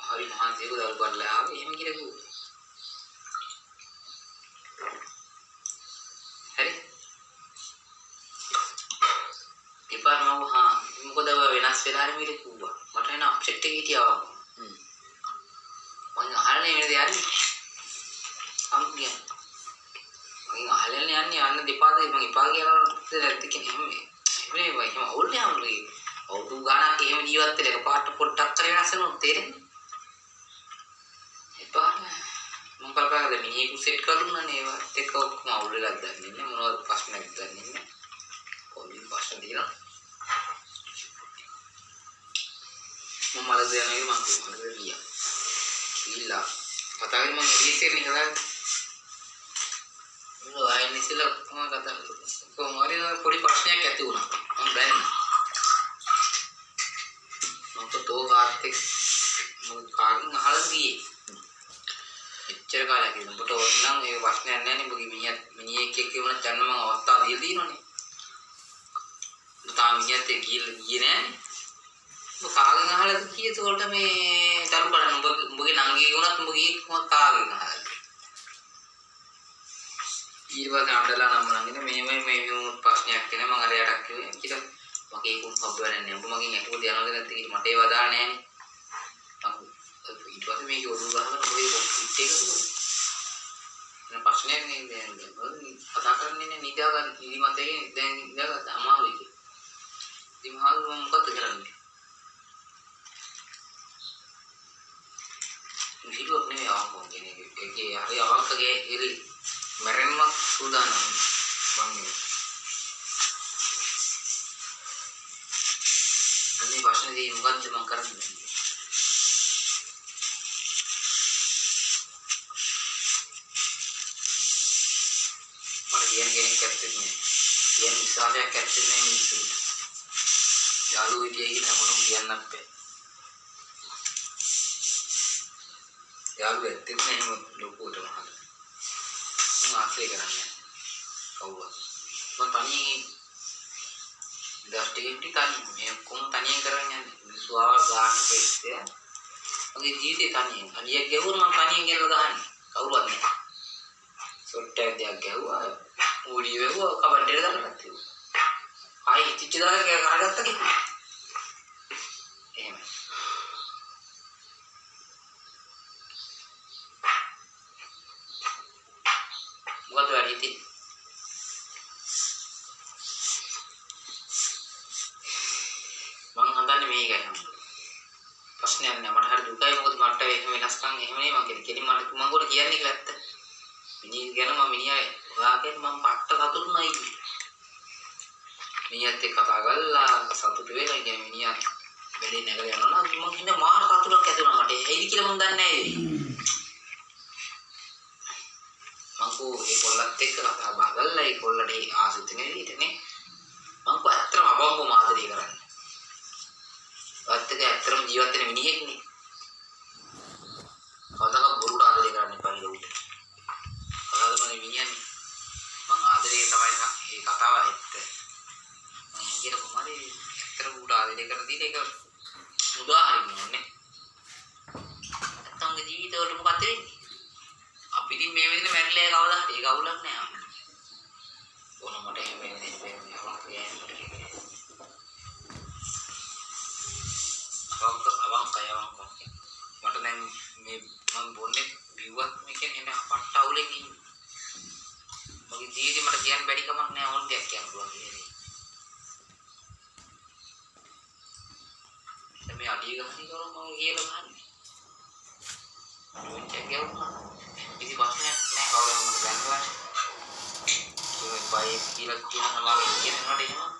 හරි මහන්සියක දරු ගන්නලා ආවේ එහෙම කියලා කිව්වා. හරි. ඉපාර මම මොකද වෙනස් වෙලා හරි මිල කිව්වා. මට එන අප්සෙට් එක හිටියා. මම අහන්නේ වෙනද යන්නේ? අම්මියා. මම අහලන්නේ යන්නේ අන්න දෙපාරේ මම එපා කියලා නැද්ද කියන්නේ එහෙම අවුල්නේ අමුලේ අවුදු ගානක් එහෙම ජීවත් වෙලා එකපාරට පොඩ්ඩක් කර වෙනස් වෙනොත් තේරෙන්නේ එපා මම කල්පනා කරලා මිනිහෙකු සෙට් කරුණානේ ඒවත් එක්ක ඔක්කොම අවුල් වෙලා දන්නේ නැහැ මොනවද ප්‍රශ්නයක් දන්නේ නැහැ පොඩි ප්‍රශ්න දිනවා මම මලද යන්නේ මම ගියා කිල්ලා කතා කරේ මම රීසෙත් නිකලා මම ආයෙත් ඉස්සෙල්ලා මම කතා කරා කොහොමද පොඩි ප්‍රශ්නයක් ඇති වුණා මම දැනෙනවා මම තෝ ආර්ථික මොකද කාගෙන් අහලා ගියේ එච්චර කාලයක් ඉන්න ඔබට ඕනනම් ඒ ප්‍රශ්නයක් නැහැ නේ මොකද මිනිහෙක් එක්ක වුණ ගන්න මම අවස්ථාව දීලා දිනවනේ තාම මිනිහත් එක්ක ගියේ නෑනේ ඔබ කාගෙන් අහලාද කීයේ ඒකට මේ දරු බලන්න උඹගේ නංගිගේ වුණත් උඹ ගියේ කොහොමද කාගෙන් අහලාද ඊළඟට අඬලා නම් නංගිනේ මේ ප්‍රශ්නයක් තියෙනවා මම අර යටක් කිව්වේ කියලා මගේ කුම් හබ්බ වෙන්නේ උඹ මගෙන් ඇටුවද යනවද නැද්ද කියලා මට ඒව දාලා නෑනේ ඊට පස්සේ මේක ඔළුව ගහලා මොකද කොම්පියුටර් එකද නේ ප්‍රශ්නයක් නේ දැන් කතා කරන්නේ නිදා ගන්න ඉරිමතේ දැන් ඉඳලා අමාරුයි කියලා ඉතින් මහල් මොකද කරන්නේ විහිළුවක් නෙවෙයි ආවෝ කියන්නේ ඒකේ හරි අවංකගේ ඉරි මරෙන්න සූදානම් මම අනේ ප්‍රශ්නේදී මොකද්ද මම කරන්නේ මට කියන කෙනෙක් ඇත්තේ නෑ කියන විශ්වාසයක් ඇත්තේ නෑ මිනිස්සුන්ට යාළුවෝ හිටියේ කියන මොනම කියන්නත් බෑ යාළුවෝ ඇත්තේ නෑ එහෙම ලොකුවට මහල මම ආශ්‍රය කරන්නේ කවුරුත් මම තනියෙන් දස්ටිගෙන් තනියෙන් මේ කොම් තනියෙන් කරන්නේ මිනිස්සු ආව ගාන පෙත්තේ මගේ ජීවිතේ තනියෙන් අනියක් ගැහුවොත් මම තනියෙන් ගෙනලා දාන්නේ කවුරුත් නෑ සොට්ටයක් දෙයක් ගැහුවා ඌඩි වැහුවා කබඩේට දාලා ගත්තා ආයි හිටිච්ච දාලා කරගත්තා කිව්වා එහෙම මොකද වැඩි ඉතින් මං හදන්නේ මේකයි නේද ප්‍රශ්නයක් නෑ මට හරි දුකයි මොකද මට එහෙම වෙනස්කම් එහෙම නේ මම කෙලින් මට මම කොට කියන්නේ කියලා ඇත්ත මිනිහ ගැන මම මිනිහා ඔයාගෙන් මම පට්ට සතුටුයි මිනිහත් එක්ක කතා කරලා සතුටු වෙලා ඉන්නේ මිනිහා වැඩේ නැගලා යනවා නම් මම ඉන්නේ මාර සතුටක් ඇති වුණා මට ඒයිද කියලා මම දන්නේ නැහැ මම කෝ ඒ කොල්ලත් එක්ක කතා බහ කරලා ඒ කොල්ලට ආසිත නෙවිදනේ මම කෝ ඇත්තටම අබම්බ මාදරී කරන්නේ ඇත්තට ඇත්තටම ජීවත් වෙන මිනිහෙක්නේ කවදාක බොරුට ආදරේ කරන්න එපා නේද උට කවදාද මම මිනිහන්නේ මම ආදරේ තමයි මේ කතාව ඇත්ත මම කියන කොහමද ඇත්තට උට ආදරේ කරලා තියෙන එක උදාහරණයක් නේ නැත්නම් ජීවිතවල මොකද වෙන්නේ අපි ඉතින් මේ වෙලේ මැරිලා කවදා හරි ඒක අවුලක් නෑ ඕන මට එහෙම වෙන්නේ අවංකය මට දැන් මේ මම බොන්නේ බිව්වත් මේකෙන් එන පට්ට අවුලෙන් ඉන්නේ මගේ ජීවිතේ මට කියන්න බැරි කමක් නෑ ඕන දෙයක් කියන්න පුළුවන් ඉතින් මේ අඩිය ගහන්නේ කරා මම කියලා ගහන්නේ ඩොන්ට් ගැවුනා ඉතින් ප්‍රශ්නයක් නෑ කවුරුම මට දැනගන්න ඒ බයි කියලා කියන සමාවෙ කියනකොට එනවා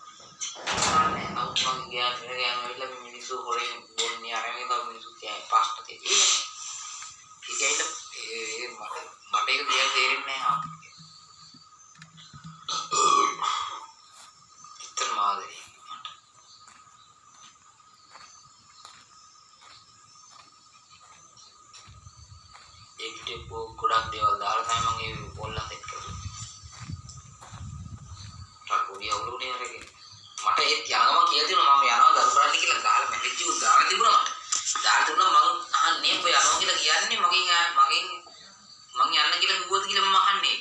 අනේ අවුස්සන් ගියා ඇවිල්ලා මිනිස්සු හොරෙන් බොන්නේ අරගෙන තව මිනිස්සු කියයි පාස්ට තියෙන්නේ ඒකයිද මට ඒක දෙයක් තේරෙන්නේ නැහැ ඉතින් මාදේ ඒකට ගොඩක් දේවල් දාලා තමයි මම මේ පොල්ලා සෙට් කරේ ටාකෝඩිය අවුලුනේ අරගෙන මට ඒ යනවා කියලා දෙනවා මම යනවා දරු කරන්න කියලා ගාලා මැසේජ් එක දාලා තිබුණා මට දාලා දුන්නා මම අහන්නේ ඔය යනවා කියලා කියන්නේ මගෙන් මං යන්න කියලා කිව්වද කියලා මම අහන්නේ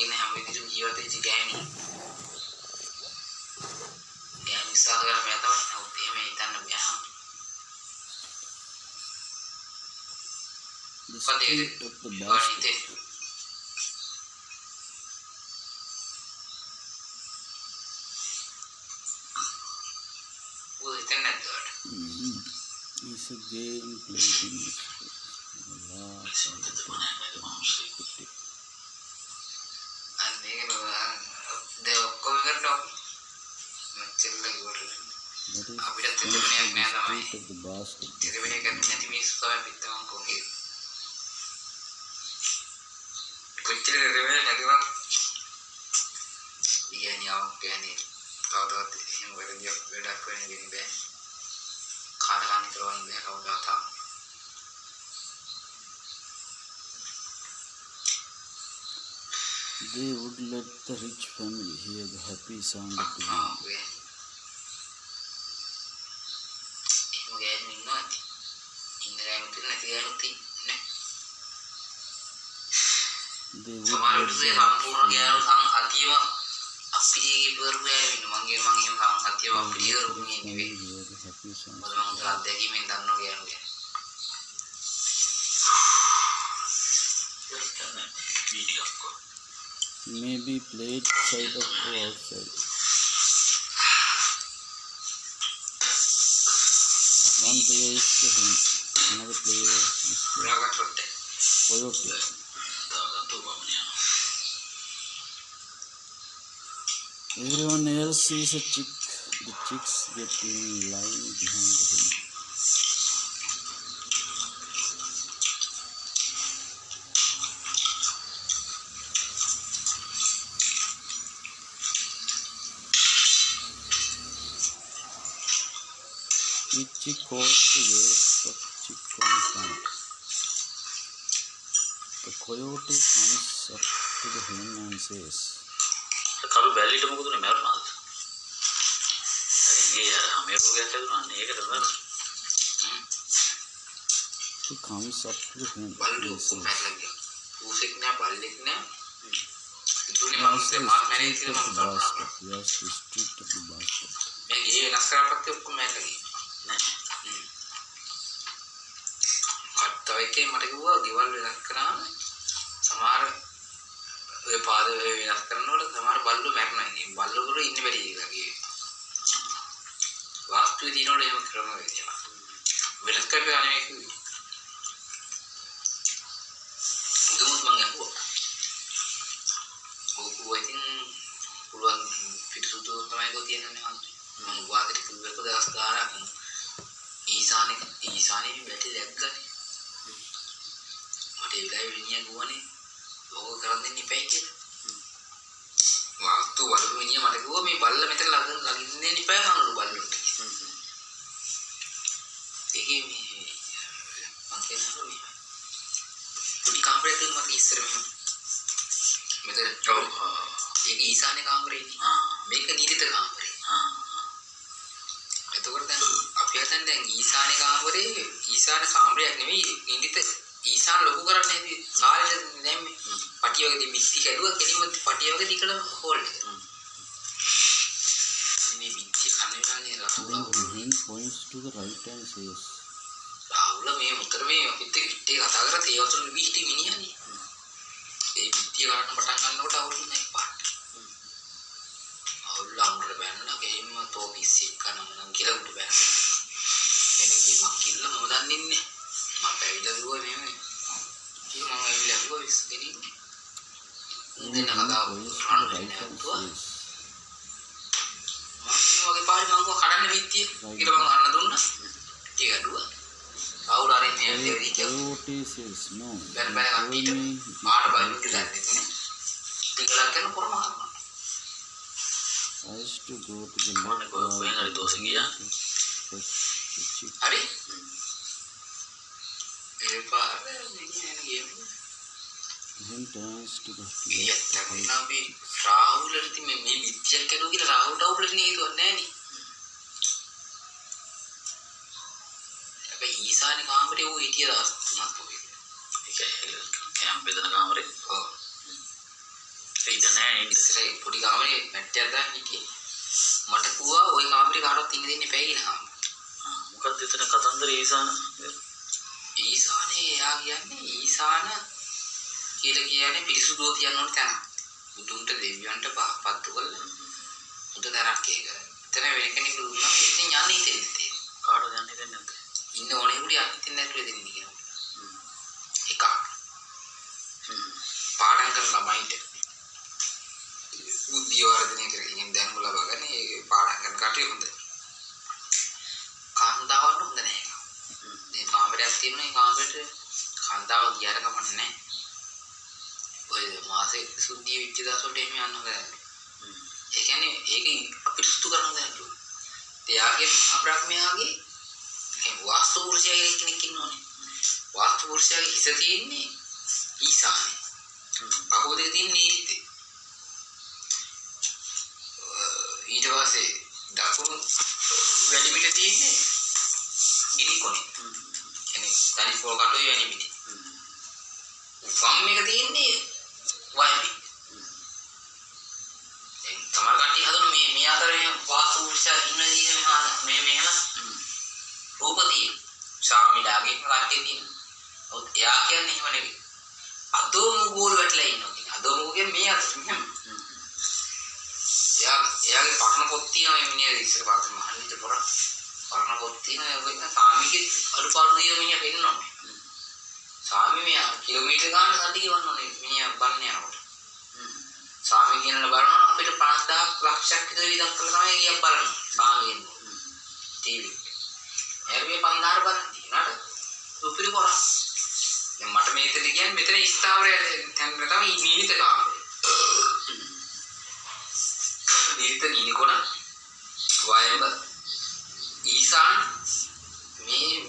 කියන හැම විදිහටම ජීවත් වෙච්ච ගෑණි. ගෑණි ඉස්සරහ කරලා මම තමයි නමුත් එහෙම හිතන්න බෑ. The street of the basket. It's a game played in this අපිට තෙතමනයක් නෑ තමයි. තෙතමනයක් නැති මිනිස්සු තමයි පිටවම් කොහේ. කොච්චර තෙතමනයක් නැතිනම් ඉගෙනියව කියන්නේ තවදවත් එහෙම වැඩක් වෙන්නේ බෑ. කාටවත් කරවන්න බෑ කවදාවත්. They would let the rich family hear the happy sound of the wind. They would maybe played side of or outside. One player is the hen, another player is the coyote. Everyone else sees a chick. The chicks get in line behind the hen. Each chick calls to wait for the chick on front. The coyote comes up to the hen and says, කළු බැල්ලිට මොකද උනේ මැරුණාද? අර ඉන්නේ අර මේකෝගයක් හදුනානේ ඒකට මැරුණා. He comes up to the hen. බල්ලු කොහමද? ඌසෙක් නෑ බල්ලෙක් නෑ. ඉතුරුනේ මනුස්සය මාත් මැරෙයි කියලා මම කරනවා. Yes, the street of the basket. මේ ගියේ වෙනස් කරාපත් ඔක්කොම මැරලා ගියා. නෑ. කට්ටවයිකේ මට කිව්වා ගෙවල් වෙනස් කරාම සමහර ඔය පාද වෙනස් කරනකොට සමහර බල්ලෝ මැරෙනවා. ඉතින් බල්ලෝ කරු ඉන්න බැරි කියලා කිව්වේ. වාස්තුවේ දිනවල එහෙම කරනවා කියලා. වෙනස් කරපේ අනේ කිව්වේ. මුදුමුත් මං අහුවා. ඔකෝ ඉතින් පුළුවන් පිටසුතු තමයි ගෝ තියෙනනේ මම වාදට කිව්වක දවස් ගානක් ඊසානේ බැටි දැක්ගන්නේ. මට ඒ වෙලාවේ විනිය ගුවනේ ඕක කරන් දෙන්න ඉපැයි කියලා. වාස්තු වලු විනිය මට කිව්වා මේ බල්ල මෙතන ළඟින් දෙන්න ඉපැයි හාමුදුරු බල්ලොත්. ඒකේ මේ මං කියනවා මේ පුඩි කාමරේ තියෙන මට ඉස්සර මෙතන ඒක ඊසානේ කාමරේ ඉන්නේ. මේක නිරිත කාමරේ. එතකොට දැන් අපි හිතන්නේ දැන් ඊසානේ කාමරයක් නෙමෙයි නිරිත ඊසාන ලොකු කරන්නේ නැති සාලෙට දැම්මේ. පටිය වගේ මිත්‍ති කැඩුවා කෙලින්ම පටිය වගේ දිකට හෝල් එක. මේ මිත්‍ති කන්නේ නැහැ Rahula. The hen points to the right and says, Rahula මේ මුතර මේ අපිත් කිට්ටේ කතා කරලා තේ වතුර නිවි හිටි මිනිහනේ. ඒ මිත්‍ති ගන්න පටන් ගන්නකොට අවුරුදු නැහැ පාට. අවුරුදු අමුඩ බැනලා ගෙයින්ම තෝ පිස්සෙක් කනම කියලා උඩ බැන. එනේ මේ මක්කිල්ල මම දන්නේ නැහැ. මම පැවිදි දුවා නෙමෙයි. කී මම ඇවිල්ලා දුවා ඉස්සෙදී. උදේන කතාව මම වගේ පාරේ මම කඩන්න මිත්‍තිය කියලා මම අන්න දුන්නා. ටික ඇදුවා. අවුල අරින්නේ ඇවිල්ලා කිව්වා. coyote says, no. බැන කට්ටියට මාඩ බලන්න කියලා දෙන්නේ. ටිකලක් කරන පොරමහා. I used to go to the left කොහෙන් හරි දෝෂෙන් ගියා. හරි. ඒ පාරේ මිනිහනේ ගියේ. Then turns to the යත්තකනාවේ රාහුලට මේ මිත්‍යක් කරුවා කියලා රාහුලට අවුලට නේදුවක් නැහැ නේ. හැබැයි ඊසානේ කාමරේ ඌ හිටිය දවස් තුනක් වගේ. ඒක කැම්ප් බෙදන කාමරේ. ඔව්. ඉත නෑ ඉන්න. ඉස්සර පොඩි ගාමනේ මැට්ටයක් දාන්න හිටියේ. මට කිව්වා ওই කාමරේ කාටවත් ඉන්න දෙන්න එපා කියලා. මොකක්ද එතන කතන්දර ඊසාන? ඊසානේ එයා කියන්නේ ඊසාන කියලා කියන්නේ පිරිසුදුව තියන්න ඕන තැන. බුදුන්ට දෙවියන්ට පහපත්තු කරලා උඩ තරක් ඒක. එතන වෙන කෙනෙකුට දුන්නාම ඉතින් යන්නේ හිතෙන්නේ. කාටද යන්නේ දෙන්නේ නැද්ද? ඉන්න ඕනේ උඩ යන්නේ හිතෙන්නේ නැතුව දෙන්නේ කියනවා. එකක්. පාඩම් කරන ළමයින්ට බුද්ධිය වර්ධනය කරගෙන දැනුම ලබා ගන්න ඒ පාඩම් කරන කටේ හොඳ. කාන්තාවන්ට හොඳ නැහැ. මේ කාමරයක් තියෙනවා ඒ කාමරේට කාන්තාව ගියාට කමන්නේ නැහැ. ඔය මාසේ සුද්ධිය විච්ච දවස් වලට එහෙම යන්න බෑ. ඒ කියන්නේ ඒක අපිට සුදු කරන්න දෙන්න ඕනේ. එයාගේ මහා බ්‍රහ්මයාගේ ඒ වාස්තු පුරුෂයාගේ කෙනෙක් ඉන්නෝනේ. වාස්තු පුරුෂයාගේ හිස තියෙන්නේ ඊසානේ. කකුල් දෙක තියෙන්නේ ඊරිතේ. ඊට පස්සේ දකුණු වැඩිමිට තියෙන්නේ ගිනි කොනේ. කියන්නේ තනිපෝ කටුයි වැඩිමිට. වම් එක තියෙන්නේ වයිබි. දැන් තමර කට්ටිය හදන මේ අතරේ වාස්තු පුරුෂයා ඉන්න දේ මේ මෙහෙම රූපදී ශාමිලාගේ කට්ටිය තියෙනවා. ඔව් එයා කියන්නේ එහෙම නෙවෙයි. අදෝම ගෝල් වැටලා ඉන්නවා කියන්නේ. අදෝම කියන්නේ මේ අතට මෙහෙම. එයාගේ පරණ පොත් තියෙනවා මේ මිනිහා ඉස්සර පාතේ මහන්විත පොර. පරණ පොත් තියෙනවා ඒක සාමිගේ අඩුපාඩු දින මිනිහා පෙන්නනවා. සාමි මෙයා කිලෝමීටර් ගානක් සල්ලි ගෙවන්න ඕනේ මිනිහා බලන්න යනකොට. සාමි කියනන බලනවා අපිට 50000 ලක්ෂයක් විතර විදක් කරලා තමයි ගියක් බලන්න. සාමි කියනවා. ටීවී. එයාගේ 5000 බලන්න නේද? උපිරි පොර. දැන් මට මේකද කියන්නේ මෙතන ස්ථාවරය දැන් තමයි නිවිත කාමරය. නිවිත නිනකොන වයඹ ඊසාන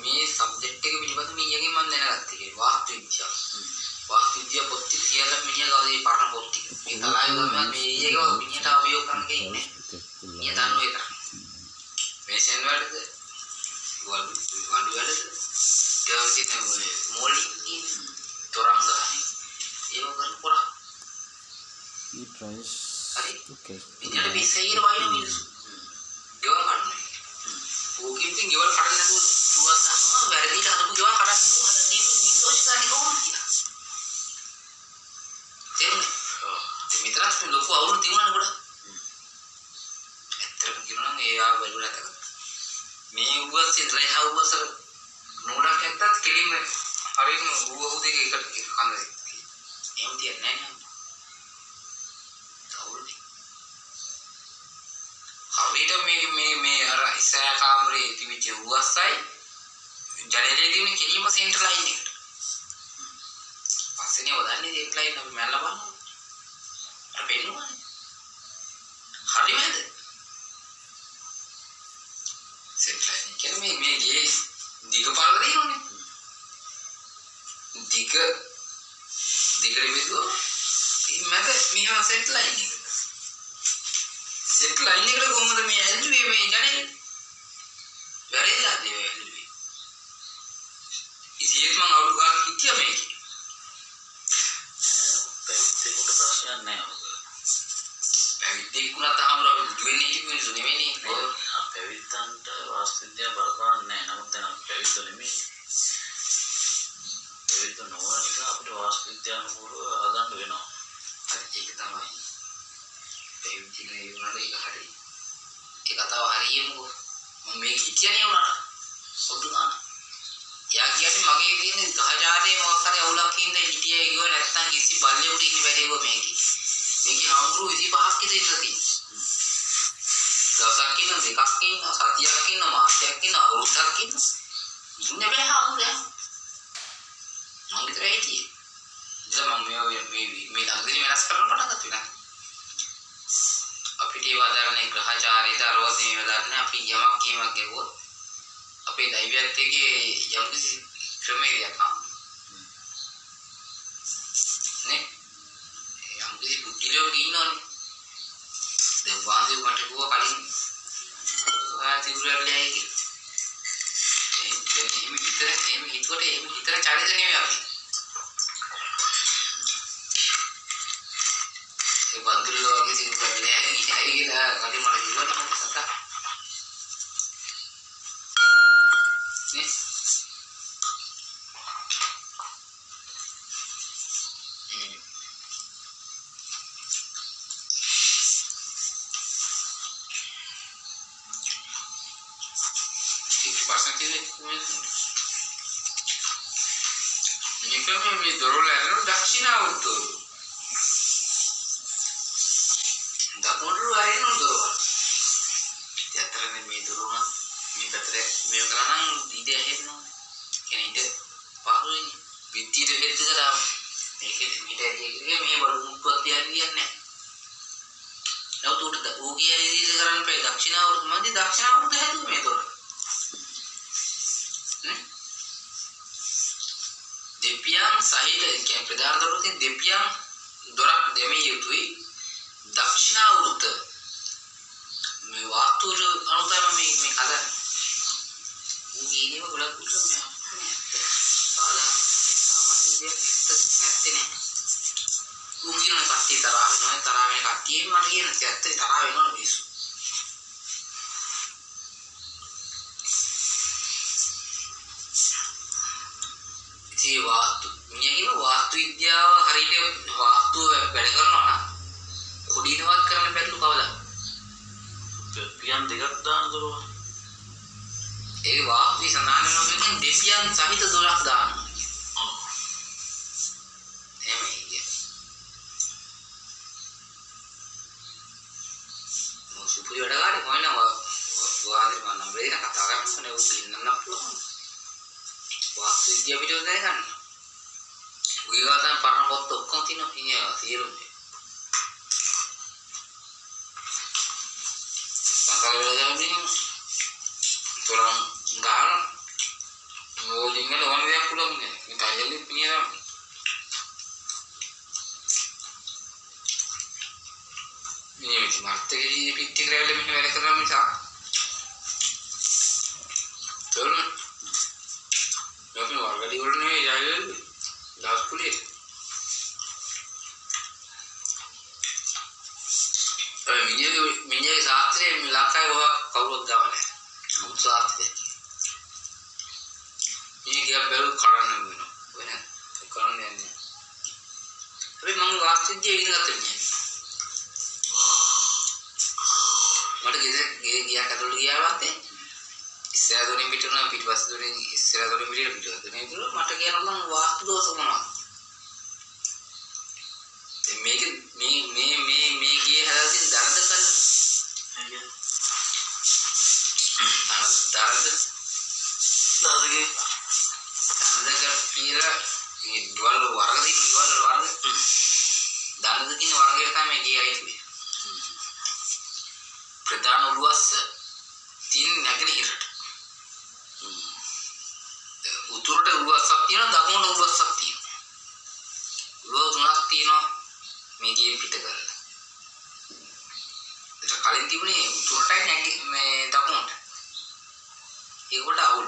මේ සබ්ජෙක්ට් එක පිළිබඳව මීයගෙන් මම දැනගත්තා. ඒ වාස්තු විද්‍යාව. වාස්තු විද්‍යාව පොත් ටික කියලා මිනිහා ගාවේ පරණ පොත් ටික. මේ තලාවේ ගමන් මේක මිනිහට අභියෝග කරන්න ඉන්නේ. මිනිහා දන්නෝ ඒක. මේෂන් වලද වඩු වලද ඊට මොලි තොරංග ඒව කරපුවා. He tries හරි. to catch මිනිහට විශ්සීර වයින් මිනිස්සු. ගෙවල් කන්නේ. ඕකින් තින් ගෙවල් කඩන්න නැතුව තුවක් ගන්නවා වැරදිට හදපු ගෙවල් කඩන්න හදන්නේ නිකෝෂ් ගන්න කොහොමද කියලා. තේරුණේ? ඔව්. මෙතරක් ලොකු අවුරුදු තිබුණානේ කොට. ඇත්තටම කියනවා නම් ඒ ආව බලුව නැතක. මේ උවස්සේ ඩ්‍රයි හවුස් වල නෝඩක් ඇත්තත් කෙලින්ම හරියටම උව දෙක එකට කන්නේ. එහෙම තියන්නේ නැහැ. අවුරුදු. හරියට මේ අර ඉස්සර කාමරේ තිබිච්ච උවස්සයි ජනේලේ තියෙන කෙලින්ම සෙන්ටර් ලයින් එකට. පස්සේනේ වදන්නේ ඒක ලයින් අපි මැල්ල බලනවා. අර පෙන්නුවානේ. හරියද? සෙන්ටර් ලයින් කියන්නේ මේ ගේ දිග පාර දෙනෝනේ. දිග මෙදුව මේ මැද මෙහෙම සෙන්ටර් ලයින් එක. සෙන්ටර් ලයින් එකට කොහොමද මේ ඇල්ලුවේ මේ ජනේලේ? වැරදිලා නේ ඇල්ලුවේ. ඉතින් මම අවුරු ගාක් හිටියා මේකේ. පැවිද්දෙකුට ප්‍රශ්නයක් නෑ ඔක. පැවිද්දෙකුණත් අහමුර අපි බුදු වෙන්නේ හිටපු මිනිස්සු නෙවෙයිනේ. පැවිද්දන්ට වාස්තු විද්‍යාව බලපාන්නේ නෑ. නමුත් දැන් අපි පැවිද්ද නෙමෙයි. පැවිද්ද නොවන නිසා අපිට වාස්තු විද්‍යානුකූලව හදන්න වෙනවා. හරි ඒක තමයි. පැවිද්දේ වුණාට ඒක හරි. ඒ කතාව හරියමුකෝ. මම මේක හිතියනේ උනාට. සොදු ගන්න. එයා කියන්නේ මගේ තියෙන ගහජාතේ මොකක් හරි අවුලක් ඉඳලා හිටියේ ගියෝ නැත්තම් කිසි බල්ලෙකුට ඉන්න බැරිව මේකේ. මේකේ හාමුදුරු 25ක් විතර ඉඳලා තියෙනවා. දවසක් ඉන්න දෙකක් ඉන්න සතියක් ඉන්න මාසයක් ඉන්න අවුරුද්දක් ඉන්න. ඉන්න බෑ හාමුදුරුවෝ. මම විතරයි හිටියේ. ඉතින් මම මේ ළඟදී වෙනස් කරන්න පටන් ගත්තා. අපිට ඒ වදාරන්නේ ග්‍රහචාරයේ දරවදී වදාරන්නේ අපි යමක් කීමක් ගෙවුවොත් අපේ දෛවයත් එක්කේ යම් කිසි ක්‍රමයකට නේ යම් කිසි බුද්ධිලෝක ඉන්නෝනේ දැන් වාසේ මට කිව්වා කලින් තිබුරල්ලයි කියලා එහෙම හිතුවට එහෙම හිතන චරිත නෙවෙයි අපි ඒ බන්දුල්ල වගේ සිංහල නෑ ඉතයි කියලා කලින් මට කිව්වනේ සතා නේ නිකම්ම මේ දොරවල් ඇරෙන දක්ෂිනාවුත් දකුණට ඇරෙන දොරවල්. යතරනේ මේ දොරවල් මේ පැත්තට මේ කරා නම් ඉඳ ඇහෙනවා. කියන්නේ ඉඳ පාරුවේ විත්තියට හේතු කරා මේකෙත් මිට ඇරියේ මේ බඩු මුක්කුවක් තියන්නේ නැහැ. නවුට ඌ කියන්නේ ඉඳ කරන්න බෑ දක්ෂිනාවුත් මන්දි දක්ෂිනාවුත් හැදුවේ මේ දොර. දෙපියන් සහිත කියන්නේ ප්‍රධාන දොරේ දෙපියන් දොරක් දෙමිය යුතුයි දක්ෂිනාවෘත මේ වාස්තු අනුතම මේ හදන්නේ ඌගීනේම ගොඩක් උතුම් මේ සාලා සාමාන්‍ය දෙයක් නැත්තේ නේ ඌගීනේ කට්ටිය තරහ වෙන කට්ටිය මට කියන ඇත්ත තරහ වෙනවනේ මිනිස්සු ඒ වාස්තු මියගෙන වාස්තු විද්‍යාව හරියට වාස්තුව වැඩ කරනවා නම් කුඩිනවත් කරන්න බැරිලු කවදා පියන් දෙකක් දාන දොරව ඒ වාස්තු සඳහන් වෙනවා කියන්නේ දෙපියන් සහිත දොරක් දානවා එහෙමයි කියන්නේ මොසුපුරි වැඩ ගන්න වාදේ මම වෙන කතා කරන්නේ ඌ ඉන්නන්න පුළුවන් වාස්තු විද්‍යාව පිටව දැනගන්න. උගේ ගාතන් පරණ පොත් ඔක්කොම තියෙනවා ඉන්නේ තීරුනේ. සංකල්පවලින් තොරන් ගාන මොලින්ගල ඕන දෙයක් පුළුවන් නේ. මේ තයලි පිනියනවා. මේ මාර්තකේ පිටි කරලා මෙහෙම වැඩ කරනවා මිසක්. තොරන් අපි වර්ගලි වල නෙවෙයි යන්නේ දාස් කුලිය. මිනිහගේ සාත්‍රයේ ලංකාවේ ගොඩක් කවුරුත් ගාවනේ. මුත් සාත්‍රයේ. මේ ගියා බැලු කරන්න වෙනවා. වෙන කරන්න යන්නේ. අපි මම වාස්තුජ්‍ය ඉගෙන ගත්තා. මට ගියා කතෝලික ගියා වාත්තේ. ඉස්සර දොරින් පිටුන පිටිපස්ස දොරින් ඉස්සර දොරින් පිටිට පිටුන දොරින් පිටුන මට කියනවා නම් වාස්තු දෝෂ මොනවද මේක මේ ගියේ හදලා තියෙන දරද කන්න දරදගේ කියලා මේ ඩවල් වර්ග දින ඩවල් වර්ග දරද කියන වර්ගයට තමයි ගියේ ආයේ ප්‍රධාන උළුස්ස තින් නැගෙනහිරට උතුරට උළුස්සක් තියෙනවා දකුණට උළුස්සක් තියෙනවා. උළුව තුනක් තියෙනවා මේ ගියේ පිට කරලා. ඒක කලින් තිබුණේ උතුරටයි මේ දකුණට. ඒකට අවුල්.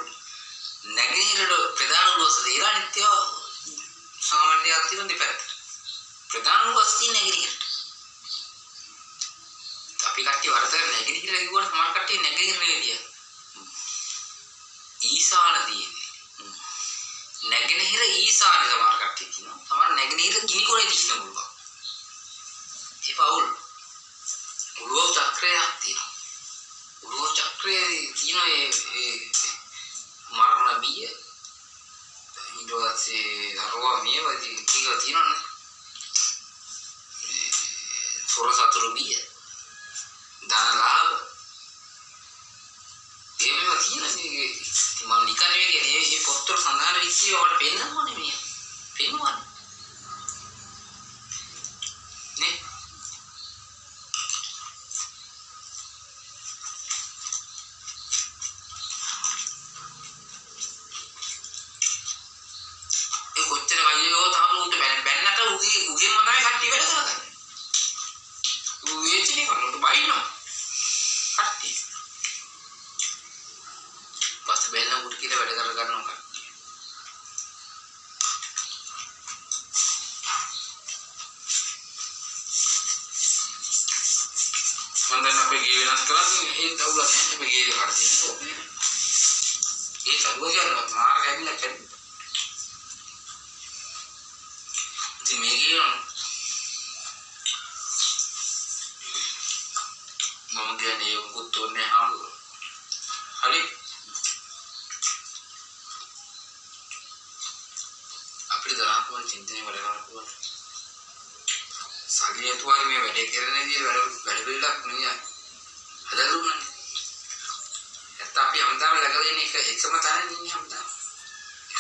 නැගෙනහිරට ප්‍රධාන උළුස්ස දේලා නිත්‍ය සාමාන්‍යයක් තියෙන දෙපැත්තට. ප්‍රධාන උළුස්ස තියෙන නැගෙනහිරට. අපි කට්ටිය වරතර නැගෙනහිර කිව්වට සමහර කට්ටිය නැගෙනහිර නෙවෙයි. ඊසාන තියෙන්නේ. නැගෙනහිර ඊසාන සමහර කට්ටිය කියනවා. සමහර නැගෙනහිර ගිනි කොරේ තියෙන පුළුවන්. ඒ පවුල්. උළුව චක්‍රයක් තියෙනවා. උළුව චක්‍රයේ තියෙන ඒ මරණ බිය ඊට පස්සේ අරවා මේවදී කීක තියෙනවනේ. සොරසතුරු බිය. දාන ලාභ ඒවා තියෙනනේ මම නිකන් නෙවෙයි මේ පොත්වල සඳහන් වෙච්ච ඒවාට පෙන්නනවනේ මේ පෙන්වන්නේ නේ ඒ කොච්චර වයියෝ තාම උන්ට බැන්නට උගෙන්ම තමයි කට්ටිය වැඩ කරන්නේ ඌ වෙච්චනේ කනට බයිනවා කට්ටිය පස්සේ බැලන උඩ කියලා වැඩ කර ගන්නවා කට්ටිය. දැන් අපේ ගේ වෙනස් කරලා ඒ තවුල නැහැ අපේ ගේ කාට තියෙන්නේ. ඒ සරුව කියනවා මාර්ගය ඇවිල්ලා කැඩි. ඉතින් මේ කියනවා මම කියන්නේ මොකුත් තෝරන්නේ නැහැ. හරි අපිට දානකම චින්තනය වල කරනවා. සල්ලි ඇතුවාරි මේ වැඩේ කරන විදිහට වැඩ පිළිලක් නෙවෙයි. හදලා දුන්නානේ. නැත්නම් අපි හැමදාම ලැබලා දෙන එක එකම තැන ඉන්නේ හැමදාම.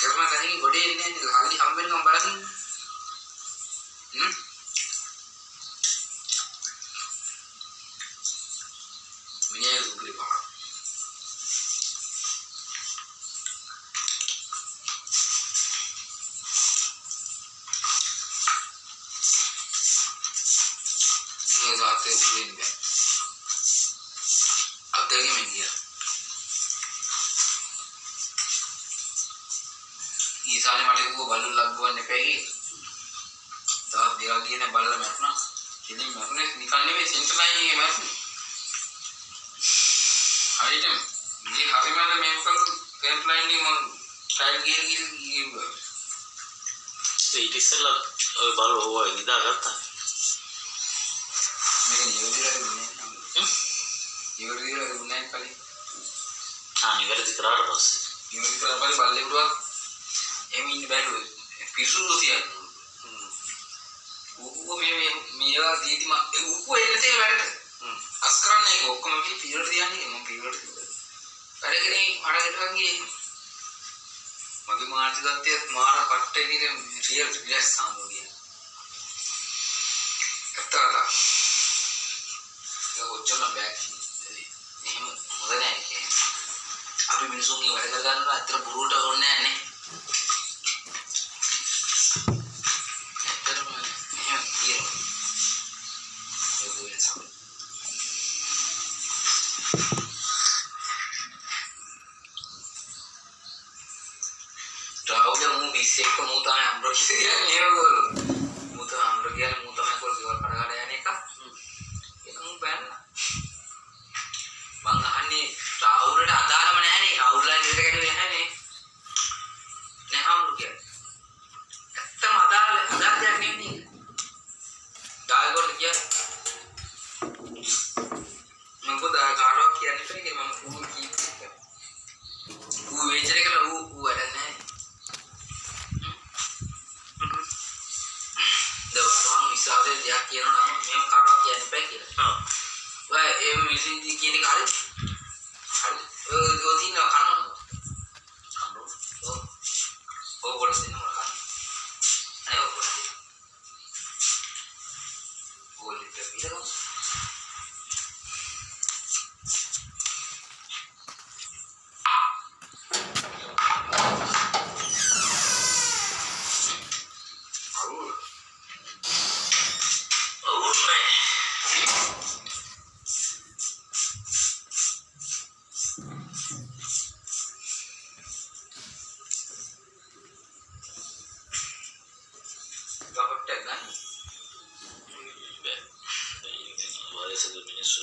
එකම තැනකින් ගොඩේ ඉන්නේ නැහැ. සල්ලි හම්බෙන්නම බලන්න. මිනිහා උගුරේ පහ. මේ දාතේ උගුරේ ඉන්නේ. අතේගේ මෙගියා. ඊසානේ මට කිව්ව බලු ලග්ගවන්න එපයි කියලා. තවත් දෙයක් කියන බල්ලා මැරුණා. ඉතින් මැරුණේ නිකන් නෙමෙයි සෙන්ටර් ලයින් එකේ මැරුණේ. හරියට මේ හරිමද මේ මොකද සෙන්ටර් ලයින් එකේ මම ටයිල් ගියන ගිහින් ඊට ඉස්සෙල්ලා ඔය බල ඕවා නිදාගත්තා. මේක නියෝජිතලා දුන්නේ. නියෝජිතලා දුන්නේ කලින්. නිවැරදි කරාට පස්සේ. නියෝජිතලා පස්සේ බල්ලේ උඩුවක් එමින් ඉන්න බැලුවේ. පිසුරු තියන්නේ. ඌ මේවා දීදි ඌ එන්නතේ වැඩට. අස් කරන්නේ ඒක ඔක්කොම අපි පීරට තියන්නේ මම පීරට තිබ්බා. වැඩකනේ අරගෙන ගියේ. මගේ මානසික තත්ත්වය මාර පට්ට විදිහට රියල් සාමුදිය. කතාලා. ඒක ඔච්චර බෑක්. එහෙම හොඳ නැහැ කියන්නේ. අපි මිනිසුන්ගේ වැඩ කර ගන්නවා අතර බුරුවට ඕනේ නැහැ නේ. Bisek muta yang berkhian ni betul. Muta yang berkhian muta yang kalau jual pada kadang ni kah? Itu mungkin. Bangga ni Rahul ada ada mana ni? Rahul lagi ada kan ni? Ni ham berkhian. Ketam ada yang ni. Dah gol berkhian. Mungkin dah kalau kian ni pergi mampu kita. Becer kalau ada ni. ඉස්සාවේ දෙයක් කියනවා නම් මේව කාටවත් කියන්න බෑ කියලා. ඔය ඒ මිසින්දි කියන එක හරි. හරි. ඔය දින කනවා. කන්නෝ. ඔය වල සින්න මම කන්න. අය ඔය වල. ඕලි දෙවියෝ. වයසක මිනිස්සු